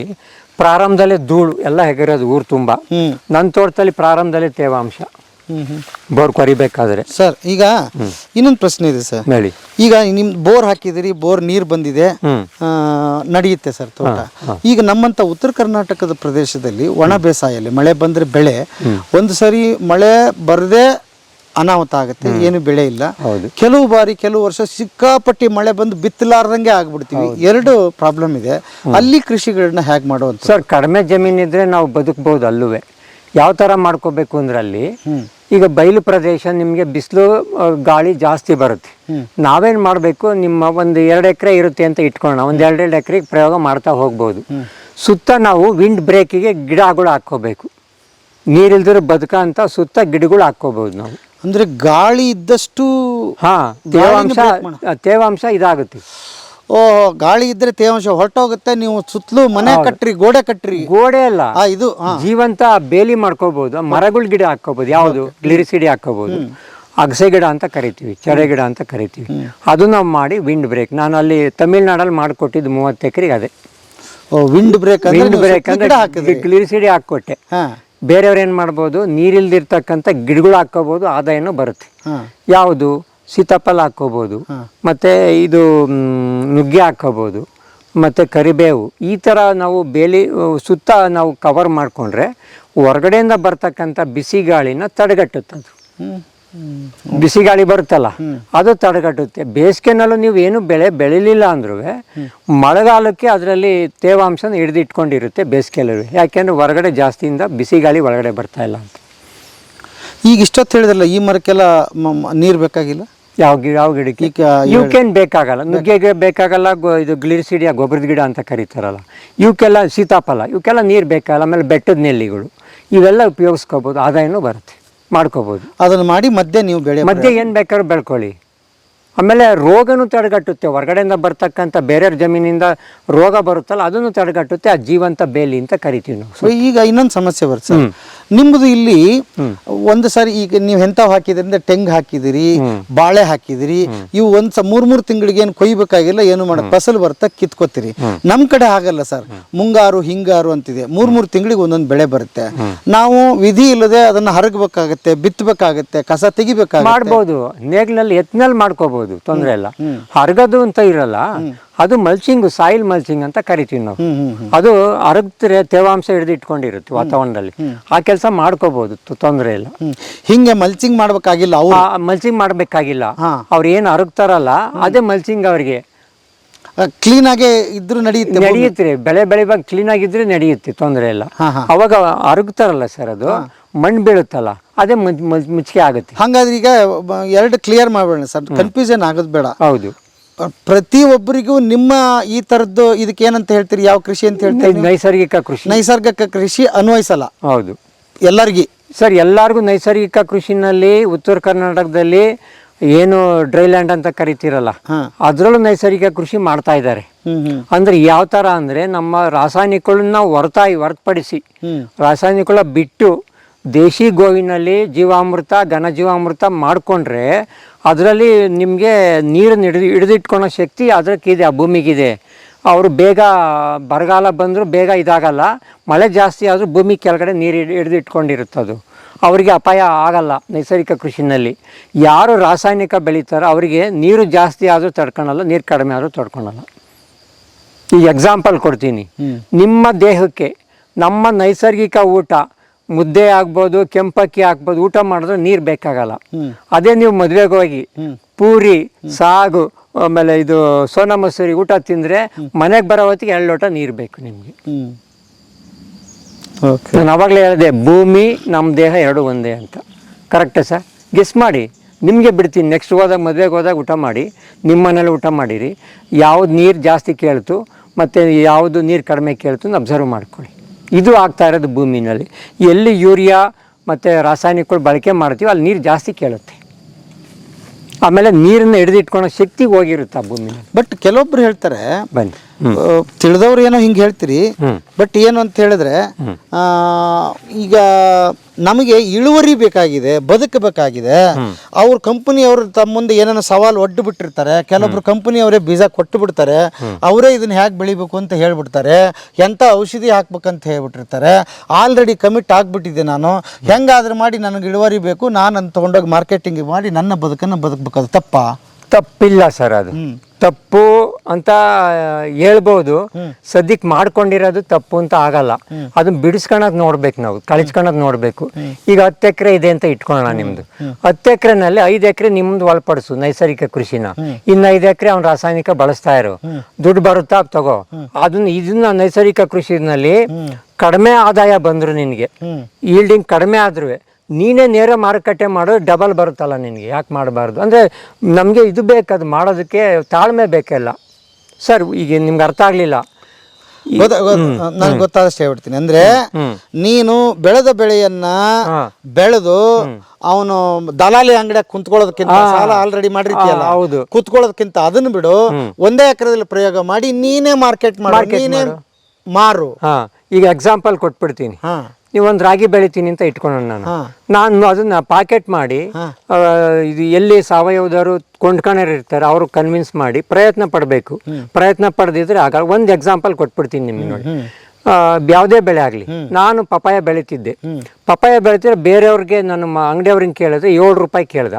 ಪ್ರಾರಂಭದಲ್ಲೇ ಧೂಳು ಎಲ್ಲ ಹೆಗರೋದು ಊರು ತುಂಬಾ. ನನ್ನ ತೋಟದಲ್ಲಿ ಪ್ರಾರಂಭದಲ್ಲೇ ತೇವಾಂಶ. ಬೋರ್ ಕೊರಿಬೇಕಾದ್ರೆ. ಸರ್ ಈಗ ಇನ್ನೊಂದು ಪ್ರಶ್ನೆ ಇದೆ ಸರ್. ಹೇಳಿ. ಈಗ ನಿಮ್ ಬೋರ್ ಹಾಕಿದಿರಿ, ಬೋರ್ ನೀರ್ ಬಂದಿದೆ, ನಡೆಯುತ್ತೆ ಸರ್ ತೋಟ. ಈಗ ನಮ್ಮಂತ ಉತ್ತರ ಕರ್ನಾಟಕದ ಪ್ರದೇಶದಲ್ಲಿ ಒಣ ಬೇಸಾಯಲ್ಲಿ ಮಳೆ ಬಂದ್ರೆ ಬೆಳೆ, ಒಂದು ಸರಿ ಮಳೆ ಬರದೆ ಅನಾಹುತ ಆಗುತ್ತೆ, ಏನು ಬೆಳೆ ಇಲ್ಲ. ಕೆಲವು ಬಾರಿ ಕೆಲವು ವರ್ಷ ಸಿಕ್ಕಾಪಟ್ಟಿ ಮಳೆ ಬಂದು ಬಿತ್ತಲಾರ್ದಂಗೆ ಆಗ್ಬಿಡ್ತೀವಿ. 2 ಪ್ರಾಬ್ಲಮ್ ಇದೆ. ಅಲ್ಲಿ ಕೃಷಿಗಳನ್ನ ಹೇಗೆ ಮಾಡೋದು ಸರ್? ಕಡಿಮೆ ಜಮೀನಿದ್ರೆ ನಾವು ಬದುಕಬಹುದು. ಅಲ್ಲುವೆ ಯಾವ ಥರ ಮಾಡ್ಕೋಬೇಕು ಅಂದ್ರೆ, ಅಲ್ಲಿ ಈಗ ಬಯಲು ಪ್ರದೇಶ, ನಿಮಗೆ ಬಿಸಿಲು ಗಾಳಿ ಜಾಸ್ತಿ ಬರುತ್ತೆ. ನಾವೇನು ಮಾಡಬೇಕು, ನಿಮ್ಮ ಒಂದು 2 ಎಕರೆ ಇರುತ್ತೆ ಅಂತ ಇಟ್ಕೊಳ್ಳೋಣ, ಒಂದು 2 ಎಕರೆಗೆ ಪ್ರಯೋಗ ಮಾಡ್ತಾ ಹೋಗ್ಬೋದು. ಸುತ್ತ ನಾವು ವಿಂಡ್ ಬ್ರೇಕಿಗೆ ಗಿಡಗಳು ಹಾಕ್ಕೋಬೇಕು. ನೀರಿಲ್ದಿರೋ ಬದುಕ ಅಂತ ಸುತ್ತ ಗಿಡಗಳು ಹಾಕ್ಕೋಬಹುದು ನಾವು. ಅಂದ್ರೆ ಗಾಳಿ ಇದ್ದಷ್ಟು ತೇವಾಂಶ ಇದಾಗುತ್ತೆ. ಗಾಳಿ ಇದ್ರೆ ತೇವಾಂಶ ಹೊರಟೋಗುತ್ತೆ. ನೀವು ಸುತ್ತಲೂ ಮನೆ ಕಟ್ರಿ, ಗೋಡೆ ಅಲ್ಲ, ಇದು ಜೀವಂತ ಬೇಲಿ ಮಾಡ್ಕೋಬಹುದು. ಮರಗಳ ಗಿಡ ಹಾಕೋಬಹುದು. ಯಾವುದು? ಗ್ಲಿರಿಸಿಡಿ ಹಾಕೋಬಹುದು. ಅಗಸೆ ಗಿಡ ಅಂತ ಕರಿತೀವಿ, ಚರೆ ಗಿಡ ಅಂತ ಕರಿತೀವಿ. ಅದು ನಾವು ಮಾಡಿ ವಿಂಡ್ ಬ್ರೇಕ್. ನಾನು ಅಲ್ಲಿ ತಮಿಳ್ನಾಡಲ್ಲಿ ಮಾಡಿಕೊಟ್ಟಿದ್ದು 30 ಎಕರೆಗೆ ಅದೇ ವಿಂಡ್ ಬ್ರೇಕ್ ಅಂದ್ರೆ ಗ್ಲಿರಿಸಿಡಿ ಹಾಕೊಟ್ಟೆ. ಬೇರೆಯವ್ರು ಏನು ಮಾಡ್ಬೋದು, ನೀರಿಲ್ದಿರ್ತಕ್ಕಂಥ ಗಿಡಗಳು ಹಾಕೋಬಹುದು, ಆದಾಯನೂ ಬರುತ್ತೆ. ಯಾವುದು? ಸೀತಾಫಲ ಹಾಕ್ಕೋಬೋದು, ಮತ್ತು ಇದು ನುಗ್ಗೆ ಹಾಕ್ಕೋಬೋದು, ಮತ್ತು ಕರಿಬೇವು. ಈ ಥರ ನಾವು ಬೇಲಿ ಸುತ್ತ ನಾವು ಕವರ್ ಮಾಡಿಕೊಂಡ್ರೆ ಹೊರಗಡೆಯಿಂದ ಬರ್ತಕ್ಕಂಥ ಬಿಸಿ ಗಾಳಿನ ತಡೆಗಟ್ಟುತ್ತೆ. ಬಿಸಿ ಗಾಳಿ ಬರುತ್ತಲ್ಲ, ಅದು ತಡೆಗಟ್ಟುತ್ತೆ. ಬೇಸಿಗೆನಲ್ಲೂ ನೀವು ಏನು ಬೆಳಿಲಿಲ್ಲ ಅಂದ್ರೂ ಮಳೆಗಾಲಕ್ಕೆ ಅದರಲ್ಲಿ ತೇವಾಂಶನ ಹಿಡಿದಿಟ್ಕೊಂಡಿರುತ್ತೆ ಬೇಸಿಗೆಯಲ್ಲೂ. ಯಾಕೆಂದರೆ ಹೊರಗಡೆ ಜಾಸ್ತಿಯಿಂದ ಬಿಸಿ ಗಾಳಿ ಒಳಗಡೆ ಬರ್ತಾ ಇಲ್ಲ ಅಂತ. ಈಗ ಇಷ್ಟೊತ್ತು ಹೇಳಿದ್ರಲ್ಲ, ಈ ಮರಕ್ಕೆಲ್ಲ ನೀರು ಬೇಕಾಗಿಲ್ಲ? ಯಾವ ಗಿಡಕ್ಕೆ? ಇವಕ್ಕೇನು ಬೇಕಾಗಲ್ಲ. ನುಗ್ಗೆಗೆ ಬೇಕಾಗಲ್ಲ. ಇದು ಗ್ಲಿರಿಸಿಡಿಯ ಗೊಬ್ಬರದ ಗಿಡ ಅಂತ ಕರೀತಾರಲ್ಲ, ಇವಕ್ಕೆಲ್ಲ, ಸೀತಾಫಲ, ಇವಕ್ಕೆಲ್ಲ ನೀರು ಬೇಕಾಗಲ್ಲ. ಆಮೇಲೆ ಬೆಟ್ಟದ ನೆಲ್ಲಿಗಳು ಇವೆಲ್ಲ ಉಪಯೋಗಿಸ್ಕೋಬೋದು, ಆದಾಯನೂ ಬರುತ್ತೆ, ಮಾಡ್ಕೋಬೋದು. ಅದನ್ನು ಮಾಡಿ ಮಧ್ಯೆ ನೀವು ಬೆಳೆ ಮಧ್ಯೆ ಏನು ಬೇಕಾದ್ರೂ ಬೆಳ್ಕೊಳ್ಳಿ. ಆಮೇಲೆ ರೋಗನೂ ತಡೆಗಟ್ಟುತ್ತೆ. ಹೊರಗಡೆಯಿಂದ ಬರ್ತಕ್ಕಂಥ ಬೇರೆಯವ್ರ ಜಮೀನಿಂದ ರೋಗ ಬರುತ್ತಲ್ಲ ಅದನ್ನು ತಡೆಗಟ್ಟುತ್ತೆ. ಆ ಜೀವಂತ ಬೇಲಿ ಅಂತ ಕರಿತೀವಿ ನಾವು. ಸೊ ಈಗ ಇನ್ನೊಂದು ಸಮಸ್ಯೆ ಬರುತ್ತೆ ಸರ್, ನಿಮ್ಮದು ಇಲ್ಲಿ ಒಂದು ಸಾರಿ ಈಗ ನೀವು ಎಂಥವು ಹಾಕಿದ್ರಿಂದ ತೆಂಗು ಹಾಕಿದಿರಿ, ಬಾಳೆ ಹಾಕಿದಿರಿ, ಇವು ಮೂರ್ ತಿಂಗಳಿಗೆ ಏನು ಕೊಯ್ಬೇಕಾಗಿಲ್ಲ, ಏನು ಮಾಡ ಫಸಲು ಬರ್ತಾ ಕಿತ್ಕೋತೀರಿ. ನಮ್ ಕಡೆ ಆಗಲ್ಲ ಸರ್, ಮುಂಗಾರು ಹಿಂಗಾರು ಅಂತಿದೆ, ಮೂರ್ ತಿಂಗಳಿಗೆ ಒಂದೊಂದು ಬೆಳೆ ಬರುತ್ತೆ. ನಾವು ವಿಧಿ ಇಲ್ಲದೆ ಅದನ್ನ ಹರಗಬೇಕಾಗತ್ತೆ, ಬಿತ್ತಬೇಕಾಗತ್ತೆ, ಕಸ ತೆಗಿಬೇಕಾಗತ್ತೆ. ಮಾಡ್ಬೋದು, ನೇಗ್ನಲ್ಲಿ ಎತ್ನಲ್ಲಿ ಮಾಡ್ಕೋಬಹುದು, ತೊಂದರೆ ಇಲ್ಲ. ಹರಗದು ಅಂತ ಇರಲ್ಲ, ಅದು ಮಲ್ಚಿಂಗ್, ಸಾಯಿಲ್ ಮಲ್ಚಿಂಗ್ ಅಂತ ಕರಿತೀವಿ ನಾವು. ಅದು ಹರಗ್ತರೆ ತೇವಾಂಶ ಹಿಡಿದು ಇಟ್ಕೊಂಡಿರುತ್ತೆ ವಾತಾವರಣದಲ್ಲಿ, ಆ ಕೆಲಸ ಮಾಡ್ಕೋಬಹುದು, ತೊಂದರೆ ಇಲ್ಲ. ಹಿಂಗೆ ಮಲ್ಚಿಂಗ್ ಮಾಡ್ಬೇಕಾಗಿಲ್ಲ, ಅವ್ರು ಮಲ್ಚಿಂಗ್ ಮಾಡ್ಬೇಕಾಗಿಲ್ಲ. ಅವ್ರು ಏನು ಹರಗ್ತಾರಲ್ಲ ಅದೇ ಮಲ್ಚಿಂಗ್. ಅವ್ರಿಗೆ ಕ್ಲೀನ್ ಆಗೇ ಇದ್ರು ನಡೆಯುತ್ತೆ, ಬೆಳೆ ಬೆಳಿವಾಗ ಕ್ಲೀನ್ ಆಗಿದ್ರೆ ನಡೆಯುತ್ತೆ, ತೊಂದರೆ ಇಲ್ಲ. ಅವಾಗ ಹರಗ್ತಾರಲ್ಲ ಸರ್, ಅದು ಮಣ್ಣು ಬೀಳುತ್ತಲ್ಲ, ಅದೇ ಮುಚ್ಚಿಗೆ ಆಗುತ್ತೆ. ಹಂಗಾದ್ರೆ ಈಗ ಎರಡು ಕ್ಲಿಯರ್ ಮಾಡ್ಬೇಡ ಸರ್, ಕನ್ಫ್ಯೂಷನ್ ಆಗೋದು ಬೇಡ. ಹೌದು, ಪ್ರತಿ ಒಬ್ಬರಿಗೂ ನಿಮ್ಮ ಈ ತರದ್ದು ಇದಕ್ಕೆ ಏನಂತ ಹೇಳ್ತೀರಿ, ಯಾವ ಕೃಷಿ ಅಂತ ಹೇಳ್ತೀರಿ? ನೈಸರ್ಗಿಕ ಕೃಷಿ. ನೈಸರ್ಗಿಕ ಕೃಷಿ ಅನ್ವಯಿಸಲ್ಲ. ಹೌದು ಎಲ್ಲರಿಗೂ ಸರ್, ಎಲ್ಲರಿಗೂ ನೈಸರ್ಗಿಕ ಕೃಷಿನಲ್ಲಿ ಉತ್ತರ ಕರ್ನಾಟಕದಲ್ಲಿ ಏನು ಡ್ರೈ ಲ್ಯಾಂಡ್ ಅಂತ ಕರಿತೀರಲ್ಲ, ಅದ್ರಲ್ಲೂ ನೈಸರ್ಗಿಕ ಕೃಷಿ ಮಾಡ್ತಾ ಇದ್ದಾರೆ. ಅಂದ್ರೆ ಯಾವ ತರ ಅಂದ್ರೆ, ನಮ್ಮ ರಾಸಾಯನಿಕಗಳನ್ನ ಹೊರತುಪಡಿಸಿ ರಾಸಾಯನಿಕಗಳ ಬಿಟ್ಟು ದೇಶಿ ಗೋವಿನಲ್ಲಿ ಜೀವಾಮೃತ, ಘನ ಜೀವಾಮೃತ ಮಾಡಿಕೊಂಡ್ರೆ ಅದರಲ್ಲಿ ನಿಮಗೆ ನೀರನ್ನು ಹಿಡಿದಿಟ್ಕೊಳೋ ಶಕ್ತಿ ಅದಕ್ಕಿದೆ, ಆ ಭೂಮಿಗಿದೆ. ಅವರು ಬೇಗ ಬರಗಾಲ ಬಂದರೂ ಬೇಗ ಇದಾಗಲ್ಲ, ಮಳೆ ಜಾಸ್ತಿ ಆದರೂ ಭೂಮಿ ಕೆಳಗಡೆ ನೀರು ಹಿಡಿದಿಟ್ಕೊಂಡಿರುತ್ತದು, ಅವರಿಗೆ ಅಪಾಯ ಆಗಲ್ಲ. ನೈಸರ್ಗಿಕ ಕೃಷಿನಲ್ಲಿ ಯಾರು ರಾಸಾಯನಿಕ ಬೆಳೀತಾರೋ ಅವರಿಗೆ ನೀರು ಜಾಸ್ತಿ ಆದರೂ ತಡ್ಕೊಳಲ್ಲ, ನೀರು ಕಡಿಮೆ ಆದರೂ ತಡ್ಕೊಳಲ್ಲ. ಈಗ ಎಕ್ಸಾಂಪಲ್ ಕೊಡ್ತೀನಿ. ನಿಮ್ಮ ದೇಹಕ್ಕೆ ನಮ್ಮ ನೈಸರ್ಗಿಕ ಊಟ ಮುದ್ದೆ ಆಗ್ಬೋದು, ಕೆಂಪಕ್ಕಿ ಆಗ್ಬೋದು, ಊಟ ಮಾಡಿದ್ರೆ ನೀರು ಬೇಕಾಗಲ್ಲ. ಅದೇ ನೀವು ಮದುವೆಗೆ ಹೋಗಿ ಪೂರಿ, ಸಾಗು, ಆಮೇಲೆ ಇದು ಸೋನಾ ಮಸೂರಿ ಊಟ ತಿಂದರೆ ಮನೆಗೆ ಬರೋ ಹೊತ್ತಿಗೆ 2 ಲೋಟ ನೀರು ಬೇಕು ನಿಮಗೆ. ನಾನು ಅವಾಗಲೇ ಹೇಳಿದೆ, ಭೂಮಿ ನಮ್ಮ ದೇಹ ಎರಡು ಒಂದೇ ಅಂತ. ಕರೆಕ್ಟಾ ಸರ್? ಗೆಸ್ ಮಾಡಿ, ನಿಮಗೆ ಬಿಡ್ತೀನಿ. ನೆಕ್ಸ್ಟ್ ಮದುವೆಗೆ ಹೋದಾಗ ಊಟ ಮಾಡಿ, ನಿಮ್ಮ ಮನೇಲಿ ಊಟ ಮಾಡಿರಿ, ಯಾವ್ದು ನೀರು ಜಾಸ್ತಿ ಕೇಳ್ತು ಮತ್ತು ಯಾವುದು ನೀರು ಕಡಿಮೆ ಕೇಳ್ತು ಅಬ್ಸರ್ವ್ ಮಾಡ್ಕೊಳ್ಳಿ. ಇದು ಆಗ್ತಾ ಇರೋದು ಭೂಮಿನಲ್ಲಿ. ಎಲ್ಲಿ ಯೂರಿಯಾ ಮತ್ತು ರಾಸಾಯನಿಕಗಳು ಬಳಕೆ ಮಾಡ್ತೀವಿ ಅಲ್ಲಿ ನೀರು ಜಾಸ್ತಿ ಕೇಳುತ್ತೆ. ಆಮೇಲೆ ನೀರನ್ನು ಹಿಡಿದಿಟ್ಕೊಳೋ ಶಕ್ತಿ ಹೋಗಿರುತ್ತೆ ಆ ಭೂಮಿನಲ್ಲಿ. ಬಟ್ ಕೆಲವೊಬ್ರು ಹೇಳ್ತಾರೆ, ಬನ್ನಿ ತಿಳಿದವ್ರು ಏನೋ ಹಿಂಗೆ ಹೇಳ್ತೀರಿ, ಬಟ್ ಏನು ಅಂತ ಹೇಳಿದ್ರೆ ಈಗ ನಮಗೆ ಇಳುವರಿ ಬೇಕಾಗಿದೆ, ಬದುಕಬೇಕಾಗಿದೆ. ಅವ್ರ ಕಂಪನಿಯವರು ತಮ್ಮ ಮುಂದೆ ಏನೇನೋ ಸವಾಲು ಒಡ್ಡು ಬಿಟ್ಟಿರ್ತಾರೆ. ಕೆಲವೊಬ್ರು ಕಂಪನಿಯವರೇ ಬೀಜ ಕೊಟ್ಟು ಬಿಡ್ತಾರೆ, ಅವರೇ ಇದನ್ನ ಹೇಗೆ ಬೆಳಿಬೇಕು ಅಂತ ಹೇಳ್ಬಿಡ್ತಾರೆ, ಎಂಥ ಔಷಧಿ ಹಾಕ್ಬೇಕಂತ ಹೇಳ್ಬಿಟ್ಟಿರ್ತಾರೆ. ಆಲ್ರೆಡಿ ಕಮಿಟ್ ಆಗ್ಬಿಟ್ಟಿದ್ದೆ ನಾನು, ಹೆಂಗಾದ್ರೂ ಮಾಡಿ ನನಗೆ ಇಳುವರಿ ಬೇಕು, ನಾನು ಅದನ್ನ ತೊಗೊಂಡೋಗಿ ಮಾರ್ಕೆಟಿಂಗ್ ಮಾಡಿ ನನ್ನ ಬದುಕನ್ನು ಬದುಕಬೇಕು. ಅದು ತಪ್ಪಿಲ್ಲ ಸರ್, ಅದು ತಪ್ಪು ಅಂತ ಹೇಳ್ಬೋದು. ಸದ್ಯಕ್ಕೆ ಮಾಡ್ಕೊಂಡಿರೋದು ತಪ್ಪು ಅಂತ ಆಗಲ್ಲ. ಅದನ್ನ ಬಿಡಿಸ್ಕೊಳಕ್ ನೋಡ್ಬೇಕು, ನಾವು ಕಳಿಸ್ಕೊಳಕ್ ನೋಡ್ಬೇಕು. ಈಗ 10 ಎಕರೆ ಇದೆ ಅಂತ ಇಟ್ಕೊಳ್ಳೋಣ ನಿಮ್ದು. 10 ಎಕರೆನಲ್ಲಿ 5 ಎಕರೆ ನಿಮ್ದು ಒಳಪಡಿಸು ನೈಸರ್ಗಿಕ ಕೃಷಿನ, ಇನ್ನು 5 ಎಕರೆ ಅವ್ನು ರಾಸಾಯನಿಕ ಬಳಸ್ತಾ ಇರು, ದುಡ್ಡು ಬರುತ್ತಾ ತಗೋ. ಇದನ್ನ ನೈಸರ್ಗಿಕ ಕೃಷಿನಲ್ಲಿ ಕಡಿಮೆ ಆದಾಯ ಬಂದ್ರು ನಿನಗೆ, ಈಲ್ಡಿಂಗ್ ಕಡಿಮೆ ಆದ್ರೂ ನೀನೇ ನೇರ ಮಾರುಕಟ್ಟೆ ಮಾಡೋದು ಡಬಲ್ ಬರುತ್ತಲ್ಲ ನಿನಗೆ. ಯಾಕೆ ಮಾಡಬಾರ್ದು ಅಂದರೆ ನಮಗೆ ಇದು ಬೇಕು, ಅದು ಮಾಡೋದಕ್ಕೆ ತಾಳ್ಮೆ ಬೇಕಲ್ಲ ಸರ್. ಈಗ ನಿಮ್ಗೆ ಅರ್ಥ ಆಗಲಿಲ್ಲ, ನನಗೆ ಗೊತ್ತಾದಷ್ಟು ಹೇಳ್ಬಿಡ್ತೀನಿ. ಅಂದ್ರೆ ನೀನು ಬೆಳೆದ ಬೆಳೆಯನ್ನ ಬೆಳೆದು ಅವನು ದಲಾಲಿ ಅಂಗಡಿಯಾಗ ಕುಂತ್ಕೊಳ್ಳೋದಕ್ಕಿಂತ, ಸಾಲ ಆಲ್ರೆಡಿ ಮಾಡಿರ್ತೀಯಲ್ಲ, ಹೌದು, ಕುತ್ಕೊಳ್ಳೋದಕ್ಕಿಂತ ಅದನ್ನ ಬಿಡು, ಒಂದೇ ಎಕರೆದಲ್ಲಿ ಪ್ರಯೋಗ ಮಾಡಿ ನೀನೇ ಮಾರ್ಕೆಟ್ ಮಾರು. ಈಗ ಎಕ್ಸಾಂಪಲ್ ಕೊಟ್ಬಿಡ್ತೀನಿ. ನೀವೊಂದು ರಾಗಿ ಬೆಳಿತೀನಿ ಅಂತ ಇಟ್ಕೊಳ್ಳೋಣ, ನಾನು ಅದನ್ನ ಪಾಕೆಟ್ ಮಾಡಿ, ಇದು ಎಲ್ಲಿ ಸಾವಯವದವರು ಕೊಂಡ್ಕೊಂಡಿರ್ತಾರೆ ಅವರು ಕನ್ವಿನ್ಸ್ ಮಾಡಿ ಪ್ರಯತ್ನ ಪಡಬೇಕು. ಪ್ರಯತ್ನ ಪಡೆದಿದ್ರೆ ಆಗ ಒಂದು ಎಕ್ಸಾಂಪಲ್ ಕೊಟ್ಬಿಡ್ತೀನಿ ನಿಮ್ಗೆ ನೋಡಿ. ಯಾವುದೇ ಬೆಳೆ ಆಗಲಿ, ನಾನು ಪಪಾಯ ಬೆಳೀತಿದ್ದೆ. ಪಪಾಯ ಬೆಳಿತಿದ್ರೆ ಬೇರೆಯವ್ರಿಗೆ ನಾನು ಅಂಗಡಿಯವ್ರಿಗೆ ಕೇಳಿದ್ರೆ 7 ರೂಪಾಯಿ ಕೇಳ್ದ.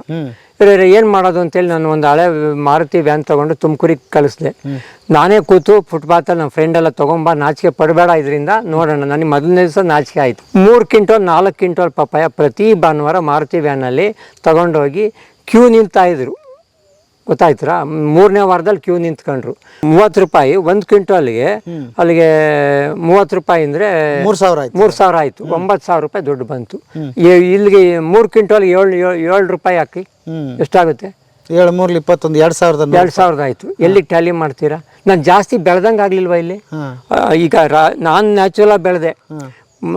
ಏನು ಮಾಡೋದು ಅಂತೇಳಿ ನಾನು ಒಂದು ಹಳೆ ಮಾರುತಿ ವ್ಯಾನ್ ತೊಗೊಂಡು ತುಮಕೂರಿಗೆ ಕಳಿಸ್ದೆ. ನಾನೇ ಕೂತು ಫುಟ್ಪಾತಲ್ಲಿ ನಮ್ಮ ಫ್ರೆಂಡ್ ಎಲ್ಲ ತೊಗೊಂಬ, ನಾಚಿಕೆ ಪಡಬೇಡ, ಇದರಿಂದ ನೋಡೋಣ. ನನಗೆ ಮೊದಲನೇ ದಿವಸ ನಾಚಿಕೆ ಆಯಿತು. 3 ಕ್ವಿಂಟಲ್ 4 ಕ್ವಿಂಟಲ್ ಪಪಾಯ ಪ್ರತಿ ಭಾನುವಾರ ಮಾರುತಿ ವ್ಯಾನಲ್ಲಿ ತಗೊಂಡೋಗಿ ಕ್ಯೂ ನಿಲ್ತಾಯಿದ್ರು. ಗೊತ್ತಾಯ್ತರ? 3ನೇ ವಾರದಲ್ಲಿ ಕ್ಯೂ ನಿಂತ್ಕೊಂಡ್ರು. 30 ರೂಪಾಯಿ 1 ಕ್ವಿಂಟಲ್ಗೆ, ಅಲ್ಲಿಗೆ 30 ರೂಪಾಯಿ ಅಂದರೆ 3,000 ಆಯಿತು. 9,000 ರೂಪಾಯಿ ದುಡ್ಡು ಬಂತು. ಇಲ್ಲಿಗೆ 3 ಕ್ವಿಂಟಲ್ 7 ರೂಪಾಯಿ ಹಾಕಿ ಎಷ್ಟಾಗುತ್ತೆ? 7 3 21 2,000 ಆಯಿತು. ಎಲ್ಲಿ ಟ್ಯಾಲಿ ಮಾಡ್ತೀರಾ? ನಾನು ಜಾಸ್ತಿ ಬೆಳೆದಂಗೆ ಆಗಲಿಲ್ವಾ ಇಲ್ಲಿ? ಈಗ ನಾನು ನ್ಯಾಚುರಲಾಗಿ ಬೆಳೆದೆ,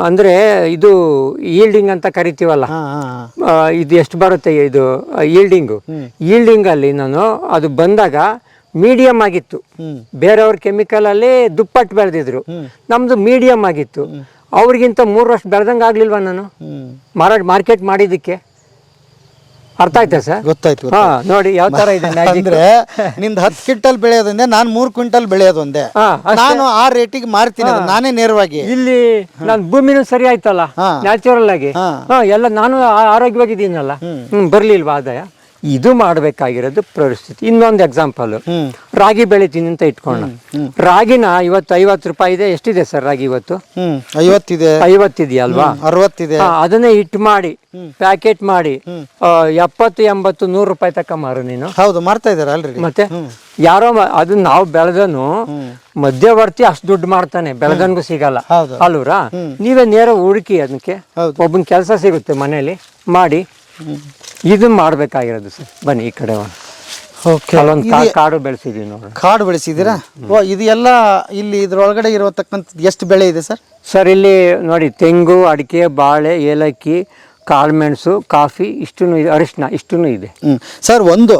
ಅಂದರೆ ಇದು ಈಲ್ಡಿಂಗ್ ಅಂತ ಕರಿತೀವಲ್ಲ, ಇದು ಎಷ್ಟು ಬರುತ್ತೆ ಇದು ಈಲ್ಡಿಂಗಲ್ಲಿ ನಾನು ಅದು ಬಂದಾಗ ಮೀಡಿಯಮ್ ಆಗಿತ್ತು. ಬೇರೆಯವ್ರ ಕೆಮಿಕಲಲ್ಲಿ ದುಪ್ಪಟ್ಟು ಬೆಳೆದಿದ್ರು, ನಮ್ಮದು ಮೀಡಿಯಮ್ ಆಗಿತ್ತು. ಅವ್ರಿಗಿಂತ 3 ವರ್ಷ ಬೆಳೆದಂಗೆ ಆಗಲಿಲ್ವ ನಾನು ಮಾರ್ಕೆಟ್ ಮಾಡಿದ್ದಕ್ಕೆ? ಅರ್ಥ ಆಯ್ತಾ ಸರ್? ಗೊತ್ತಾಯ್ತು. ಹಾ, ನೋಡಿ ಯಾವ ತರ ಇದೆ ಅಂದ್ರೆ ನಿಂದ 10 ಕ್ವಿಂಟಲ್ ಬೆಳೆಯೋದೊಂದೇ, ನಾನು 3 ಕ್ವಿಂಟಲ್ ಬೆಳೆಯೋದೊಂದೇ. ನಾನು ಆ ರೇಟಿಗೆ ಮಾರ್ತೀನಿ ನಾನೇ ನೇರವಾಗಿ. ಇಲ್ಲಿ ನಾನು ಭೂಮಿನೂ ಸರಿ ಆಯ್ತಲ್ಲ, ನ್ಯಾಚುರಲ್ ಆಗಿ ಎಲ್ಲ ನಾನು ಆರೋಗ್ಯವಾಗಿದ್ದೀನಲ್ಲ, ಬರ್ಲಿಲ್ವಾ ಆದಾಯ? ಇದು ಮಾಡಬೇಕಾಗಿರೋದು ಪರಿಸ್ಥಿತಿ. ಇನ್ನೊಂದು ಎಕ್ಸಾಂಪಲ್, ರಾಗಿ ಬೆಳಿತೀನಿ ಅಂತ ಇಟ್ಕೊಂಡ. ರಾಗಿನ ಇವತ್ತು 50 ರೂಪಾಯಿ ಇದೆ. ಎಷ್ಟಿದೆ ಸರ್ ರಾಗಿ ಇವತ್ತು? 50 ಇದೆಯಲ್ವಾ? 60 ಇದೆ. ಅದನ್ನೇ ಹಿಟ್ ಮಾಡಿ ಪ್ಯಾಕೆಟ್ ಮಾಡಿ 70, 80, 100 ರೂಪಾಯಿ ತಕ್ಕ ಮಾರು ನೀನು. ಹೌದು, ಮಾರ್ತಾ ಇದಾರೆ ಆಲ್ರೆಡಿ. ಮತ್ತೆ ಯಾರೋ ಅದನ್ನ ನಾವು ಬೆಳೆದನು ಮಧ್ಯವರ್ತಿ ಅಷ್ಟು ದುಡ್ಡು ಮಾಡ್ತಾನೆ, ಬೆಳೆದನ್ಗೂ ಸಿಗಲ್ಲ ಅಲ್ವರಾ? ನೀವೇ ನೇರ ಹುಡುಕಿ ಅದಕ್ಕೆ ಒಬ್ಬನ ಕೆಲಸ ಸಿಗುತ್ತೆ ಮನೇಲಿ ಮಾಡಿ. ಇದು ಮಾಡ್ಬೇಕಾಗಿರೋದು ಸರ್. ಬನ್ನಿ ಈ ಕಡೆ ಕಾಡು ಬೆಳೆಸಿದೀವಿ ನೋಡಿ. ಕಾಡು ಬೆಳೆಸಿದ್ದೀರಾ? ಇದು ಎಲ್ಲ ಇಲ್ಲಿ ಇದ್ರೊಳಗಡೆ ಇರತಕ್ಕಂಥ ಎಷ್ಟು ಬೆಳೆ ಇದೆ ಸರ್? ಸರ್ ಇಲ್ಲಿ ನೋಡಿ, ತೆಂಗು, ಅಡಿಕೆ, ಬಾಳೆ, ಏಲಕ್ಕಿ, ಕಾಳುಮೆಣಸು, ಕಾಫಿ, ಇಷ್ಟೂ ಇದೆ, ಅರಿಶಿನ ಇಷ್ಟೂ ಇದೆ. ಸರ್, ಒಂದು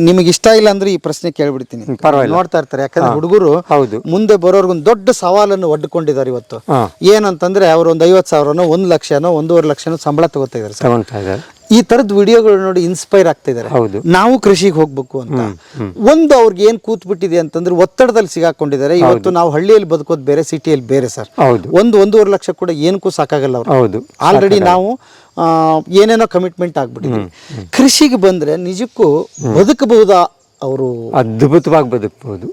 ನಿಮಗೆ ಇಷ್ಟ ಇಲ್ಲ ಅಂದ್ರೆ ಈ ಪ್ರಶ್ನೆ ಕೇಳ್ಬಿಡ್ತೀನಿ, ನೋಡ್ತಾ ಇರ್ತಾರೆ. ಯಾಕಂದ್ರೆ ಹುಡುಗರು ಮುಂದೆ ಬರೋರ್ಗೊಂದು ದೊಡ್ಡ ಸವಾಲನ್ನು ಒಡ್ಕೊಂಡಿದ್ದಾರೆ ಇವತ್ತು. ಏನಂತಂದ್ರೆ ಅವ್ರು ಒಂದು 50,000ನೋ 1 ಲಕ್ಷನೋ 1.5 ಲಕ್ಷನೋ ಸಂಬಳ ತಗೋತಾ ಇದಾರೆ ಸರ್. ಈ ತರದ ವಿಡಿಯೋಗಳು ನೋಡಿ ಇನ್ಸ್ಪೈರ್ ಆಗ್ತಾ ಇದಾರೆ. ನಾವು ಕೃಷಿಗೆ ಹೋಗ್ಬೇಕು ಅಂತ. ಒಂದು ಅವ್ರಿಗೆ ಏನ್ ಕೂತ್ಬಿಟ್ಟಿದೆ ಅಂತಂದ್ರೆ ಒತ್ತಡದಲ್ಲಿ ಸಿಗಾಕೊಂಡಿದ್ದಾರೆ. ಇವತ್ತು ನಾವು ಹಳ್ಳಿಯಲ್ಲಿ ಬದುಕೋದು ಬೇರೆ, ಸಿಟಿಯಲ್ಲಿ ಬೇರೆ ಸರ್. 1.5 ಲಕ್ಷ ಕೂಡ ಏನಕ್ಕೂ ಸಾಕಾಗಲ್ಲ ಅವ್ರು. ಆಲ್ರೆಡಿ ನಾವು ಏನೇನೋ ಕಮಿಟ್ಮೆಂಟ್ ಆಗ್ಬಿಟ್ಟಿದ್ವಿ. ಕೃಷಿಗೆ ಬಂದ್ರೆ ನಿಜಕ್ಕೂ ಬದುಕಬಹುದಾ? ಅವರು ಅದ್ಭುತವಾಗಿ ಬದುಕಬಹುದು.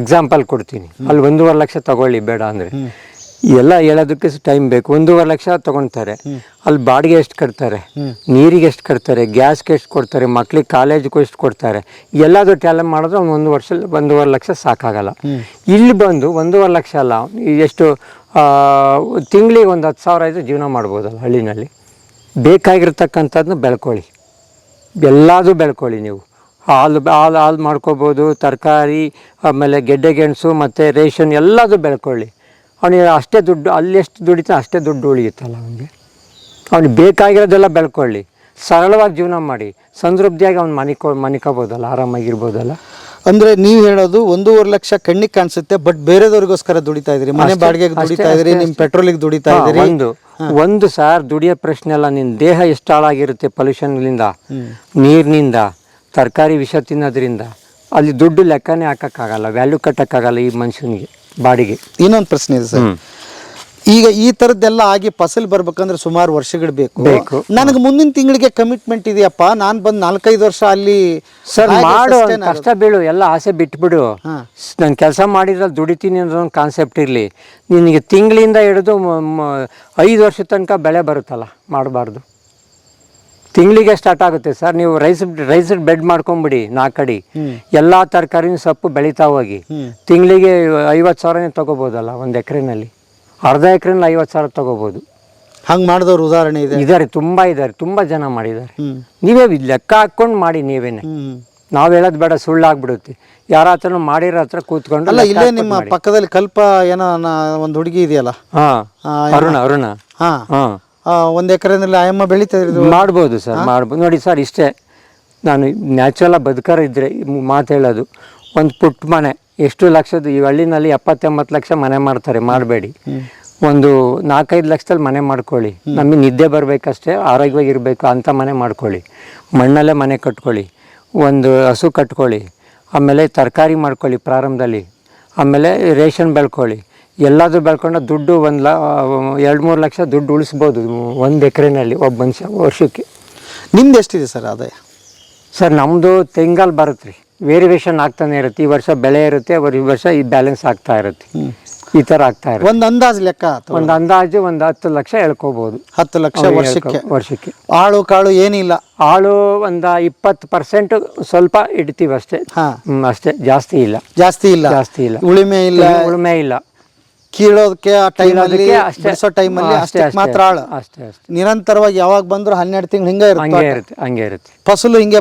ಎಕ್ಸಾಂಪಲ್ ಕೊಡ್ತೀನಿ. ಅಲ್ಲಿ 1.5 ಲಕ್ಷ ತಗೊಳ್ಳಿ ಬೇಡ ಅಂದ್ರೆ ಎಲ್ಲ ಹೇಳೋದಕ್ಕೆ ಟೈಮ್ ಬೇಕು. 1.5 ಲಕ್ಷ ತಗೊಳ್ತಾರೆ. ಅಲ್ಲಿ ಬಾಡಿಗೆ ಎಷ್ಟು ಕಟ್ತಾರೆ, ನೀರಿಗೆ ಎಷ್ಟು ಕಟ್ತಾರೆ, ಗ್ಯಾಸ್ಗೆ ಎಷ್ಟು ಕೊಡ್ತಾರೆ, ಮಕ್ಳಿಗೆ ಕಾಲೇಜ್ಗೂ ಎಷ್ಟು ಕೊಡ್ತಾರೆ, ಎಲ್ಲದೂ ಟ್ಯಾಲೆಂಟ್ ಮಾಡಿದ್ರೆ 1.5 ಲಕ್ಷ ಸಾಕಾಗಲ್ಲ. ಇಲ್ಲಿ ಬಂದು 1.5 ಲಕ್ಷ ಅಲ್ಲ, ಎಷ್ಟು ತಿಂಗಳಿಗೆ ಒಂದು 10,000 ಇದ್ರೆ ಜೀವನ ಮಾಡ್ಬೋದಲ್ಲ ಹಳ್ಳಿನಲ್ಲಿ. ಬೇಕಾಗಿರ್ತಕ್ಕಂಥದ್ದನ್ನ ಬೆಳ್ಕೊಳ್ಳಿ, ಎಲ್ಲದೂ ಬೆಳ್ಕೊಳ್ಳಿ. ನೀವು ಹಾಲು ಮಾಡ್ಕೋಬೋದು, ತರಕಾರಿ, ಆಮೇಲೆ ಗೆಡ್ಡೆ ಗೆಣಸು ಮತ್ತು ರೇಷನ್ ಎಲ್ಲದೂ ಬೆಳ್ಕೊಳ್ಳಿ. ಅವನಿಗೆ ಅಷ್ಟೇ ದುಡ್ಡು, ಅಲ್ಲಿ ಎಷ್ಟು ದುಡಿತಾನೆ ಅಷ್ಟೇ ದುಡ್ಡು ಉಳಿಯುತ್ತಲ್ಲ ಅವನಿಗೆ. ಅವ್ನಿಗೆ ಬೇಕಾಗಿರೋದೆಲ್ಲ ಬೆಳ್ಕೊಳ್ಳಿ, ಸರಳವಾಗಿ ಜೀವನ ಮಾಡಿ, ಸಮೃದ್ಧಿಯಾಗಿ ಅವ್ನು ಮನಿಕೋಬೋದಲ್ಲ, ಆರಾಮಾಗಿರ್ಬೋದಲ್ಲ. ಅಂದ್ರೆ ನೀವು ಹೇಳೋದು 1.5 ಲಕ್ಷ ಕಣ್ಣಿಗೆ ಕಾಣಿಸುತ್ತೆ, ಬಟ್ ಬೇರೆದವ್ರಿಗೋಸ್ಕರ ದುಡಿತಾ ಇದ್ರಿ, ಮನೆ ಬಾಡಿಗೆಗೆ ದುಡಿತಾ ಇದ್ರಿ, ನಿಮ್ ಪೆಟ್ರೋಲಿಗೆ ದುಡಿತಾ ಇದ್ರಿ. ಒಂದು ಸಾರ್ ದುಡಿಯೋ ಪ್ರಶ್ನೆ ಅಲ್ಲ. ನಿನ್ನ ದೇಹ ಎಷ್ಟು ಹಾಳಾಗಿರುತ್ತೆ ಪೊಲ್ಯೂಷನ್ನಿಂದ, ನೀರಿನಿಂದ, ತರಕಾರಿ ವಿಷ ತಿನ್ನೋದ್ರಿಂದ. ಅಲ್ಲಿ ದುಡ್ಡು ಲೆಕ್ಕನೇ ಹಾಕೋಕ್ಕಾಗಲ್ಲ, ವ್ಯಾಲ್ಯೂ ಕಟ್ಟೋಕ್ಕಾಗಲ್ಲ ಈ ಮನುಷ್ಯನಿಗೆ ಬಾಡಿಗೆ. ಇನ್ನೊಂದು ಪ್ರಶ್ನೆ ಇದೆ ಸರ್. ಈಗ ಈ ತರದ್ದೆಲ್ಲ ಆಗಿ ಫಸಲ್ ಬರ್ಬೇಕಂದ್ರೆ ಸುಮಾರು ವರ್ಷಗಳು ಬೇಕು. ನನಗೆ ಮುಂದಿನ ತಿಂಗಳಿಗೆ ಕಮಿಟ್ಮೆಂಟ್ ಇದೆಯಪ್ಪ, ನಾನು ಬಂದು 4-5 ವರ್ಷ ಅಲ್ಲಿ ಸರ್ ಮಾಡು, ಕಷ್ಟ ಬೀಳು, ಎಲ್ಲ ಆಸೆ ಬಿಟ್ಬಿಡು. ನಾನು ಕೆಲಸ ಮಾಡಿದ್ರಲ್ಲಿ ದುಡಿತೀನಿ ಅನ್ನೋ ಒಂದು ಕಾನ್ಸೆಪ್ಟ್ ಇರಲಿ. ನಿನಗೆ ತಿಂಗಳಿಂದ ಹಿಡಿದು 5 ವರ್ಷದ ತನಕ ಬೆಳೆ ಬರುತ್ತಲ್ಲ, ಮಾಡಬಾರ್ದು. ತಿಂಗಳಿಗೆ ಸ್ಟಾರ್ಟ್ ಆಗುತ್ತೆ ಸರ್. ನೀವು ರೈಸ್ ಬೆಡ್ ಮಾಡ್ಕೊಂಬಿಡಿ 4 ಅಡಿ, ಎಲ್ಲ ತರಕಾರಿನ ಸೊಪ್ಪು ಬೆಳೀತಾ ಹೋಗಿ ತಿಂಗಳಿಗೆ 50,000 ತಗೋಬೋದಲ್ಲ. 1 ಎಕರೆನಲ್ಲಿ, ಅರ್ಧ ಎಕರೆನಲ್ಲಿ 50,000 ತಗೋಬೋದು. ಹಂಗೆ ಮಾಡಿದವ್ರು ಉದಾಹರಣೆ ಇದ್ದಾರೆ, ತುಂಬ ಜನ ಮಾಡಿದ್ದಾರೆ. ನೀವೇ ಲೆಕ್ಕ ಹಾಕೊಂಡು ಮಾಡಿ ನೀವೇನೆ. ನಾವು ಹೇಳೋದು ಬೇಡ, ಸುಳ್ಳಾಗ್ಬಿಡುತ್ತೆ. ಯಾರ ಹತ್ರನೂ ಮಾಡಿರೋ ಹತ್ರ ಕೂತ್ಕೊಂಡು. ಅಲ್ಲ, ಇಲ್ಲೇ ನಿಮ್ಮ ಪಕ್ಕದಲ್ಲಿ ಕಲ್ಪ ಏನೋ ಒಂದು ಹುಡುಗಿ ಇದೆಯಲ್ಲ, ಅರುಣ. 1 ಎಕರೆನಲ್ಲಿ ಆಯಮ್ಮ ಬೆಳೀತಾ ಇರೋದು. ಮಾಡ್ಬೋದು ಸರ್, ಮಾಡ್ಬೋದು. ನೋಡಿ ಸರ್, ಇಷ್ಟೇ ನಾನು ನ್ಯಾಚುರಲ್ ಬದುಕಾರ ಇದ್ರೆ ಮಾತು ಹೇಳೋದು. ಒಂದು ಪುಟ್ಟ ಮನೆ ಎಷ್ಟು ಲಕ್ಷದ, ಈ ಹಳ್ಳಿನಲ್ಲಿ 70-80 ಲಕ್ಷ ಮನೆ ಮಾಡ್ತಾರೆ, ಮಾಡಬೇಡಿ. ಒಂದು 4-5 ಲಕ್ಷದಲ್ಲಿ ಮನೆ ಮಾಡ್ಕೊಳ್ಳಿ. ನಮಗೆ ನಿದ್ದೆ ಬರಬೇಕಷ್ಟೇ, ಆರೋಗ್ಯವಾಗಿರಬೇಕು ಅಂತ ಮನೆ ಮಾಡ್ಕೊಳ್ಳಿ. ಮಣ್ಣಲ್ಲೇ ಮನೆ ಕಟ್ಕೊಳ್ಳಿ, ಒಂದು ಹಸು ಕಟ್ಕೊಳ್ಳಿ, ಆಮೇಲೆ ತರಕಾರಿ ಮಾಡ್ಕೊಳ್ಳಿ ಪ್ರಾರಂಭದಲ್ಲಿ, ಆಮೇಲೆ ರೇಷನ್ ಬೆಳ್ಕೊಳ್ಳಿ. ಎಲ್ಲದೂ ಬೆಳ್ಕೊಂಡು ದುಡ್ಡು 2-3 ಲಕ್ಷ ದುಡ್ಡು ಉಳಿಸ್ಬೋದು 1 ಎಕರೆನಲ್ಲಿ ಒಬ್ಬ ಮನುಷ್ಯ ವರ್ಷಕ್ಕೆ. ನಿಮ್ದು ಎಷ್ಟಿದೆ ಸರ್ ಆದಾಯ? ಸರ್ ನಮ್ಮದು ತೆಂಗಲ್ಲಿ ಬರುತ್ತೆ ರೀ, ವೇರಿಯೇಷನ್ ಆಗ್ತಾನೆ ಇರುತ್ತೆ. ಈ ವರ್ಷ ಬೆಳೆ ಇರುತ್ತೆ, ಈ ವರ್ಷ ಈ ಬ್ಯಾಲೆನ್ಸ್ ಆಗ್ತಾ ಇರುತ್ತೆ, ಈ ಥರ ಆಗ್ತಾ ಇರುತ್ತೆ. ಒಂದು ಅಂದಾಜು ಲೆಕ್ಕ, ಒಂದು ಅಂದಾಜು 10 ಲಕ್ಷ ಹೇಳ್ಕೋಬೋದು. 10 ಲಕ್ಷ ವರ್ಷಕ್ಕೆ. ಆಳು ಕಾಳು ಏನಿಲ್ಲ, ಆಳು ಒಂದು 20% ಸ್ವಲ್ಪ ಇಡ್ತೀವಿ ಅಷ್ಟೇ. ಅಷ್ಟೇ, ಜಾಸ್ತಿ ಇಲ್ಲ. ಉಳುಮೆ ಇಲ್ಲ. ಕೀಳೋದಕ್ಕೆ ಟೈಮಲ್ಲಿ ಅಷ್ಟೇ ಮಾತ್ರ ಆಳು. ಅಷ್ಟೇ. ನಿರಂತರವಾಗಿ ಯಾವಾಗ ಬಂದ್ರು 12 ತಿಂಗಳು ಹಂಗೆ ಇರುತ್ತೆ. ಫಸಲು ಹಿಂಗೆ